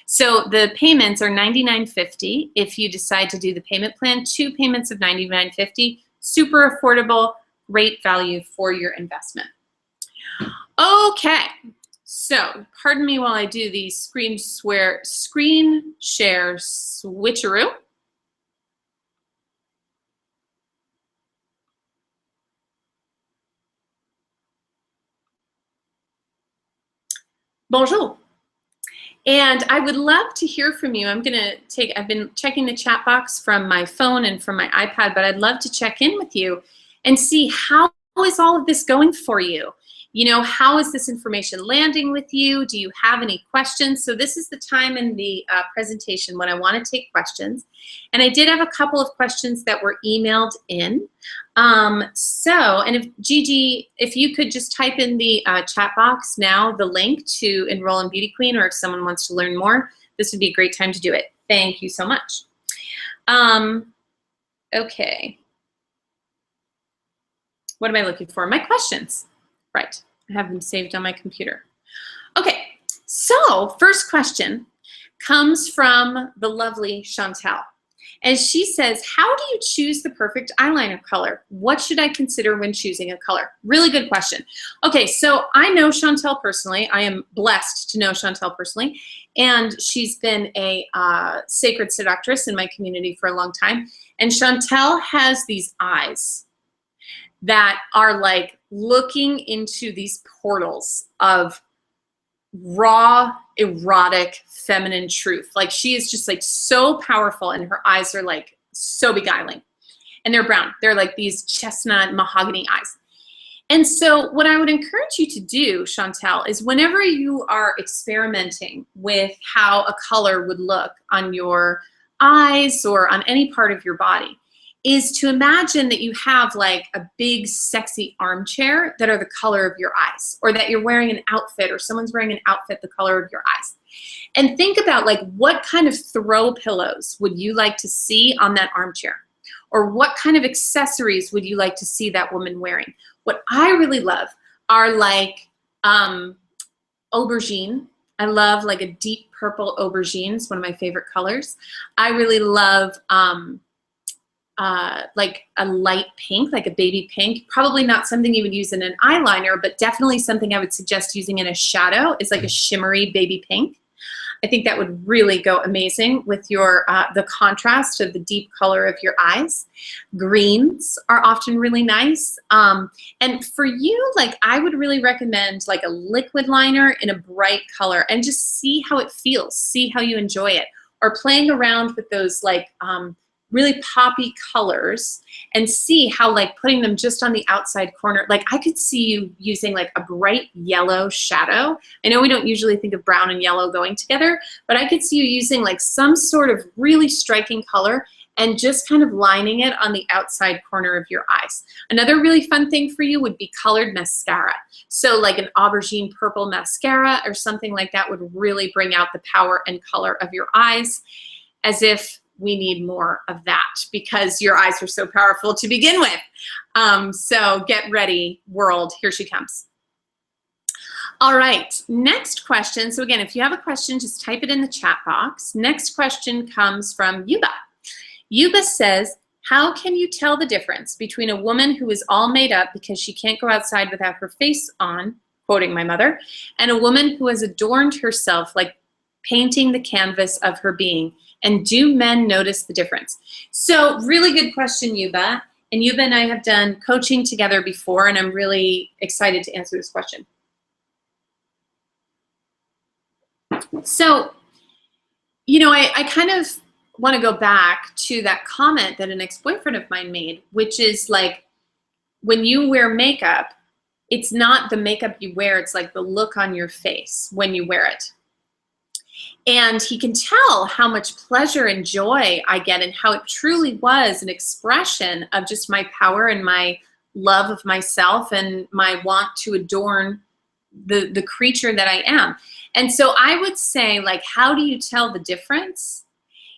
So the payments are $99.50 if you decide to do the payment plan, 2 payments of $99.50, super affordable, great value for your investment. Okay, so pardon me while I do the screen share switcheroo. Bonjour. And I would love to hear from you. I've been checking the chat box from my phone and from my iPad, but I'd love to check in with you and see how is all of this going for you. You know, how is this information landing with you? Do you have any questions? So this is the time in the presentation when I want to take questions. And I did have a couple of questions that were emailed in. And if Gigi, if you could just type in the chat box now the link to enroll in Beauty Queen, or if someone wants to learn more, this would be a great time to do it. Thank you so much. Okay. What am I looking for? My questions. Right, I have them saved on my computer. Okay, so first question comes from the lovely Chantel. And she says, how do you choose the perfect eyeliner color? What should I consider when choosing a color? Really good question. Okay, so I know Chantel personally. I am blessed to know Chantel personally. And she's been a sacred seductress in my community for a long time. And Chantel has these eyes that are like looking into these portals of raw, erotic, feminine truth. Like she is just like so powerful, and her eyes are like so beguiling. And they're brown. They're like these chestnut mahogany eyes. And so what I would encourage you to do, Chantel, is whenever you are experimenting with how a color would look on your eyes or on any part of your body, is to imagine that you have like a big sexy armchair that are the color of your eyes, or that you're wearing an outfit, or someone's wearing an outfit the color of your eyes. And think about like what kind of throw pillows would you like to see on that armchair? Or what kind of accessories would you like to see that woman wearing? What I really love are like aubergine. I love like a deep purple aubergine. It's one of my favorite colors. I really love like a light pink, like a baby pink. Probably not something you would use in an eyeliner, but definitely something I would suggest using in a shadow is like a shimmery baby pink. I think that would really go amazing with your the contrast of the deep color of your eyes. Greens are often really nice. And for you, like, I would really recommend like a liquid liner in a bright color and just see how it feels, see how you enjoy it. Or playing around with those like really poppy colors and see how like putting them just on the outside corner, like I could see you using like a bright yellow shadow. I know we don't usually think of brown and yellow going together, but I could see you using like some sort of really striking color and just kind of lining it on the outside corner of your eyes. Another really fun thing for you would be colored mascara. So like an aubergine purple mascara or something like that would really bring out the power and color of your eyes, as if we need more of that because your eyes are so powerful to begin with. So get ready, world, here she comes. All right, next question. So again, if you have a question, just type it in the chat box. Next question comes from Yuba. Yuba says, how can you tell the difference between a woman who is all made up because she can't go outside without her face on, quoting my mother, and a woman who has adorned herself like painting the canvas of her being? And do men notice the difference? So really good question, Yuba. And Yuba and I have done coaching together before, and I'm really excited to answer this question. So, you know, I kind of want to go back to that comment that an ex-boyfriend of mine made, which is like, when you wear makeup, it's not the makeup you wear, it's like the look on your face when you wear it. And he can tell how much pleasure and joy I get and how it truly was an expression of just my power and my love of myself and my want to adorn the creature that I am. And so I would say, like, how do you tell the difference?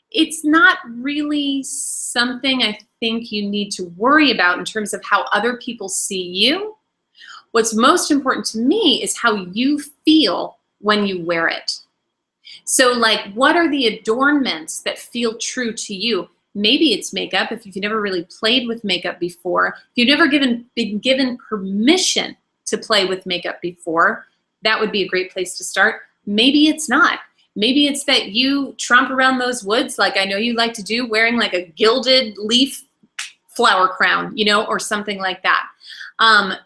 It's not really something I think you need to worry about in terms of how other people see you. What's most important to me is how you feel when you wear it. So like, what are the adornments that feel true to you? Maybe it's makeup if you've never really played with makeup before. If you've never been given permission to play with makeup before, that would be a great place to start. Maybe it's not. Maybe it's that you tromp around those woods like I know you like to do, wearing like a gilded leaf flower crown, you know, or something like that.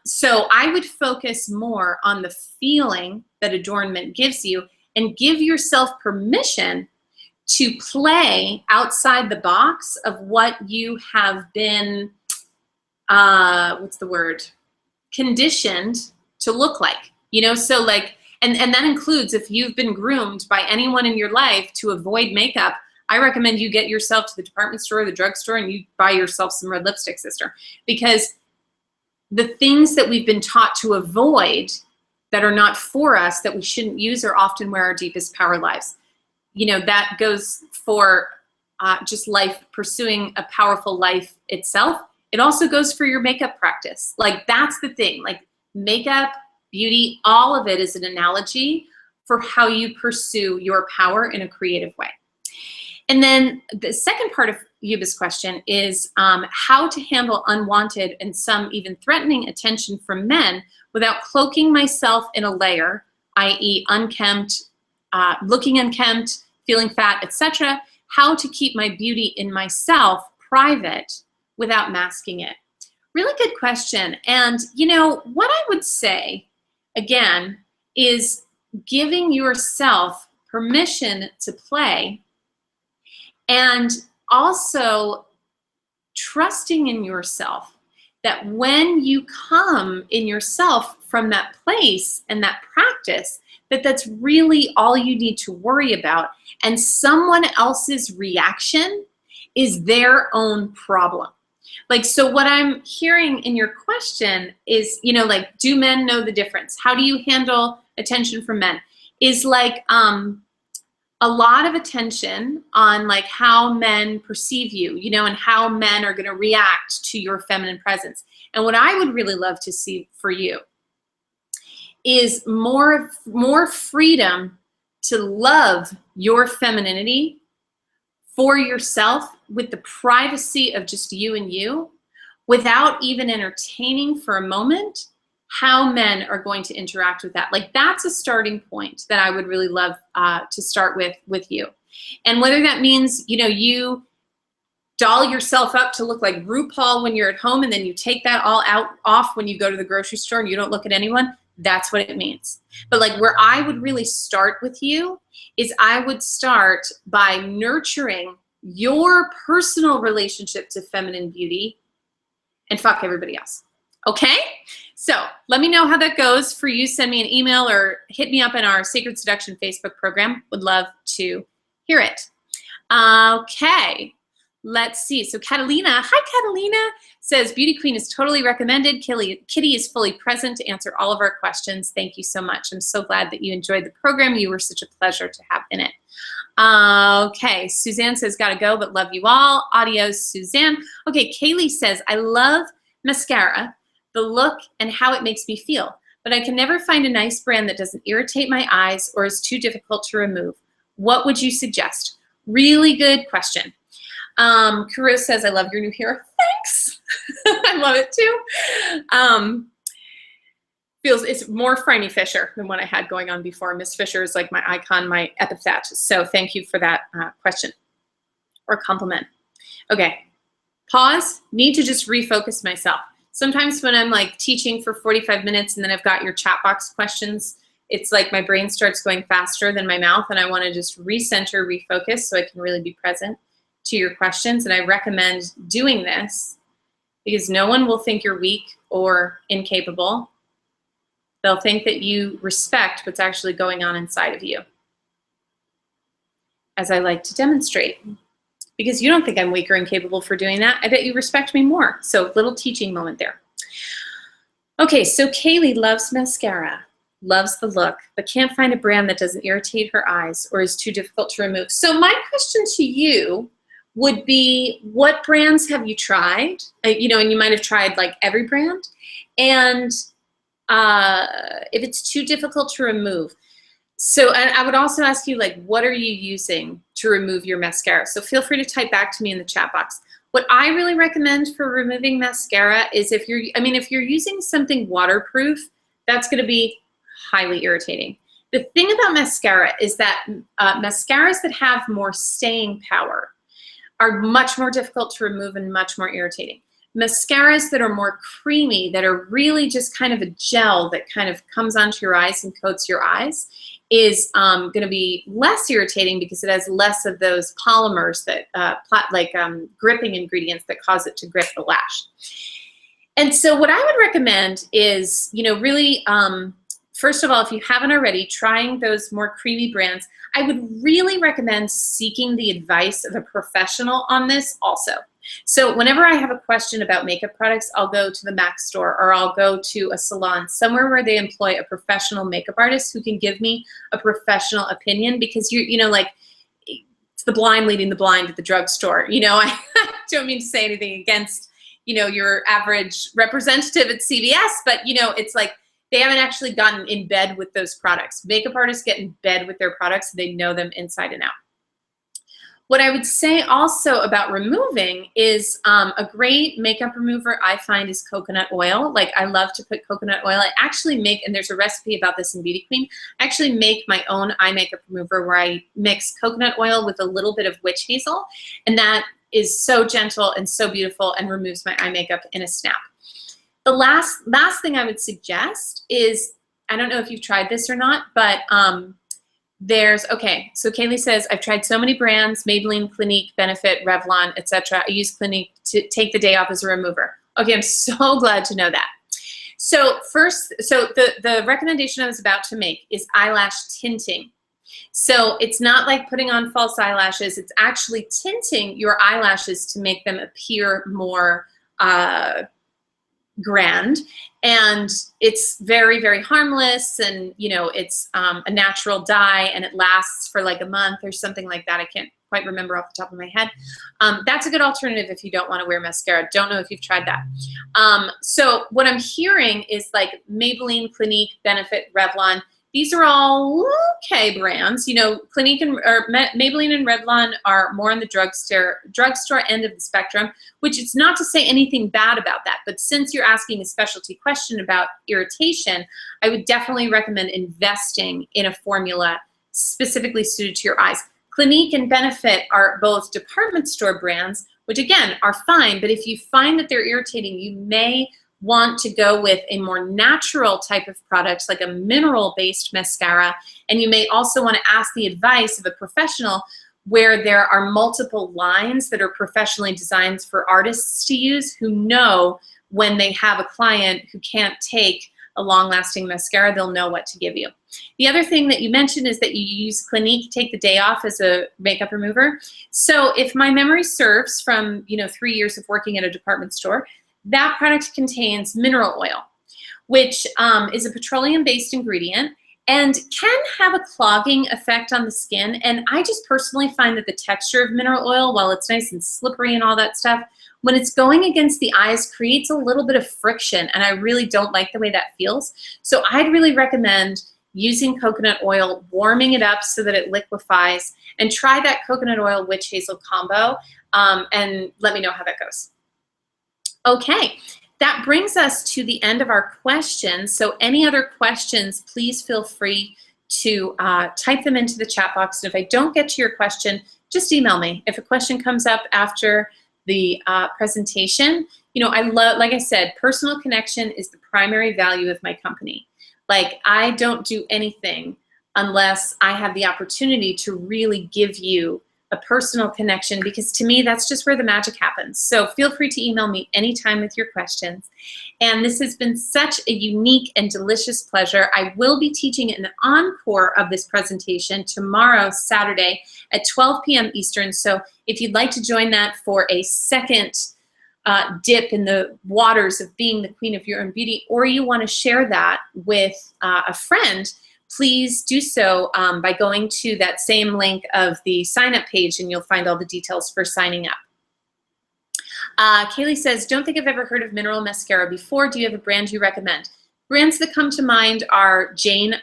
So I would focus more on the feeling that adornment gives you and give yourself permission to play outside the box of what you have been, what's the word? Conditioned to look like, you know? So like, and that includes if you've been groomed by anyone in your life to avoid makeup, I recommend you get yourself to the department store or the drugstore and you buy yourself some red lipstick, sister. Because the things that we've been taught to avoid that are not for us, that we shouldn't use, are often where our deepest power lies. You know, that goes for just life, pursuing a powerful life itself. It also goes for your makeup practice. Like, that's the thing. Like, makeup, beauty, all of it is an analogy for how you pursue your power in a creative way. And then the second part of Yuba's question is how to handle unwanted and some even threatening attention from men without cloaking myself in a layer, i.e. unkempt, looking unkempt, feeling fat, etc. How to keep my beauty in myself private without masking it. Really good question. And you know, what I would say, again, is giving yourself permission to play and also trusting in yourself that when you come in yourself from that place and that practice, that that's really all you need to worry about. And someone else's reaction is their own problem. Like, so what I'm hearing in your question is, you know, like, do men know the difference? How do you handle attention from men? Is like a lot of attention on like how men perceive you, you know, and how men are going to react to your feminine presence. And what I would really love to see for you is more freedom to love your femininity for yourself with the privacy of just you and you, without even entertaining for a moment how men are going to interact with that. Like, that's a starting point that I would really love to start with you. And whether that means, you know, you doll yourself up to look like RuPaul when you're at home, and then you take that all off when you go to the grocery store and you don't look at anyone, that's what it means. But like, where I would really start with you is I would start by nurturing your personal relationship to feminine beauty and fuck everybody else. Okay? So let me know how that goes for you. Send me an email or hit me up in our Sacred Seduction Facebook program. Would love to hear it. Okay. Let's see. So Catalina, hi Catalina, says Beauty Queen is totally recommended. Kitty is fully present to answer all of our questions. Thank you so much. I'm so glad that you enjoyed the program. You were such a pleasure to have in it. Okay, Suzanne says gotta go, but love you all. Adios, Suzanne. Okay, Kaylee says I love mascara, the look and how it makes me feel, but I can never find a nice brand that doesn't irritate my eyes or is too difficult to remove. What would you suggest? Really good question. Kuro says, I love your new hair. Thanks. I love it too. It's more Franny Fisher than what I had going on before. Miss Fisher is like my icon, my epithet. So thank you for that question or compliment. Okay, pause. Need to just refocus myself. Sometimes when I'm like teaching for 45 minutes and then I've got your chat box questions, it's like my brain starts going faster than my mouth, and I want to just recenter, refocus so I can really be present to your questions. And I recommend doing this because no one will think you're weak or incapable. They'll think that you respect what's actually going on inside of you, as I like to demonstrate. Because you don't think I'm weak or incapable for doing that. I bet you respect me more. So little teaching moment there. Okay, so Kaylee loves mascara, loves the look, but can't find a brand that doesn't irritate her eyes or is too difficult to remove. So my question to you would be, what brands have you tried? You know, and you might have tried like every brand. And if it's too difficult to remove. So, and I would also ask you, like, what are you using to remove your mascara? So feel free to type back to me in the chat box. What I really recommend for removing mascara is if you're using something waterproof, that's going to be highly irritating. The thing about mascara is that mascaras that have more staying power are much more difficult to remove and much more irritating. Mascaras that are more creamy, that are really just kind of a gel that kind of comes onto your eyes and coats your eyes, is going to be less irritating because it has less of those polymers that, gripping ingredients that cause it to grip the lash. And so what I would recommend is, you know, really, first of all, if you haven't already, trying those more creamy brands. I would really recommend seeking the advice of a professional on this also. So whenever I have a question about makeup products, I'll go to the MAC store or I'll go to a salon, somewhere where they employ a professional makeup artist who can give me a professional opinion, because you know, like, it's the blind leading the blind at the drugstore. You know, I don't mean to say anything against, you know, your average representative at CVS, but you know, it's like, they haven't actually gotten in bed with those products. Makeup artists get in bed with their products. They know them inside and out. What I would say also about removing is a great makeup remover I find is coconut oil. Like, I love to put coconut oil. I actually make, and there's a recipe about this in Beauty Queen, I actually make my own eye makeup remover where I mix coconut oil with a little bit of witch hazel. And that is so gentle and so beautiful and removes my eye makeup in a snap. The last thing I would suggest is, I don't know if you've tried this or not, but okay, so Kaylee says, I've tried so many brands, Maybelline, Clinique, Benefit, Revlon, etc. I use Clinique to take the day off as a remover. Okay, I'm so glad to know that. So first, the recommendation I was about to make is eyelash tinting. So it's not like putting on false eyelashes, it's actually tinting your eyelashes to make them appear more grand, and it's very, very harmless, and you know, it's a natural dye, and it lasts for like a month or something like that. I can't quite remember off the top of my head. That's a good alternative if you don't want to wear mascara. Don't know if you've tried that. So what I'm hearing is like Maybelline, Clinique, Benefit, Revlon, These are all okay brands. You know, Clinique and Maybelline and Revlon are more on the drugstore end of the spectrum, which is not to say anything bad about that. But since you're asking a specialty question about irritation, I would definitely recommend investing in a formula specifically suited to your eyes. Clinique and Benefit are both department store brands, which again are fine, but if you find that they're irritating, you may want to go with a more natural type of product like a mineral-based mascara, and you may also want to ask the advice of a professional where there are multiple lines that are professionally designed for artists to use who know when they have a client who can't take a long-lasting mascara, they'll know what to give you. The other thing that you mentioned is that you use Clinique, take the day off as a makeup remover. So if my memory serves from 3 years of working at a department store, that product contains mineral oil, which is a petroleum-based ingredient and can have a clogging effect on the skin. And I just personally find that the texture of mineral oil, while it's nice and slippery and all that stuff, when it's going against the eyes, creates a little bit of friction, and I really don't like the way that feels. So I'd really recommend using coconut oil, warming it up so that it liquefies, and try that coconut oil witch hazel combo, and let me know how that goes. Okay, that brings us to the end of our questions. So any other questions, please feel free to type them into the chat box. And if I don't get to your question, just email me. If a question comes up after the presentation, I love, like I said, personal connection is the primary value of my company. Like, I don't do anything unless I have the opportunity to really give you a personal connection, because to me, that's just where the magic happens. So feel free to email me anytime with your questions. And this has been such a unique and delicious pleasure. I will be teaching an encore of this presentation tomorrow, Saturday, at 12 p.m. Eastern. So if you'd like to join that for a second dip in the waters of being the queen of your own beauty, or you want to share that with a friend, please do so by going to that same link of the sign-up page, and you'll find all the details for signing up. Kaylee says, don't think I've ever heard of mineral mascara before. Do you have a brand you recommend? Brands that come to mind are Jane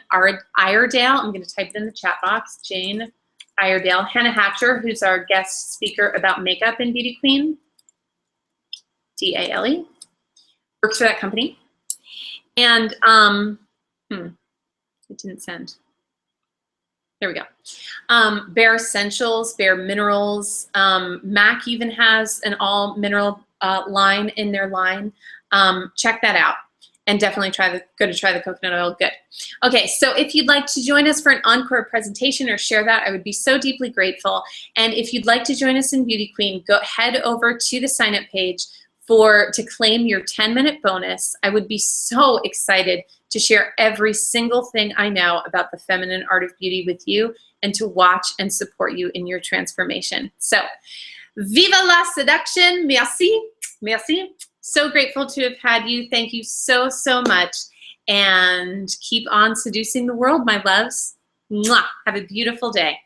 Iredale. I'm going to type it in the chat box. Jane Iredale. Hannah Hatcher, who's our guest speaker about makeup in Beauty Queen. D-A-L-E. Works for that company. And, it didn't send. There we go. Bare Essentials, Bare Minerals. MAC even has an all mineral line in their line. Check that out. And definitely go to try the coconut oil. Good. Okay, so if you'd like to join us for an encore presentation or share that, I would be so deeply grateful. And if you'd like to join us in Beauty Queen, head over to the sign-up page to claim your 10-minute bonus. I would be so excited to share every single thing I know about the feminine art of beauty with you, and to watch and support you in your transformation. So, viva la seduction. Merci. Merci. So grateful to have had you. Thank you so, so much. And keep on seducing the world, my loves. Mwah. Have a beautiful day.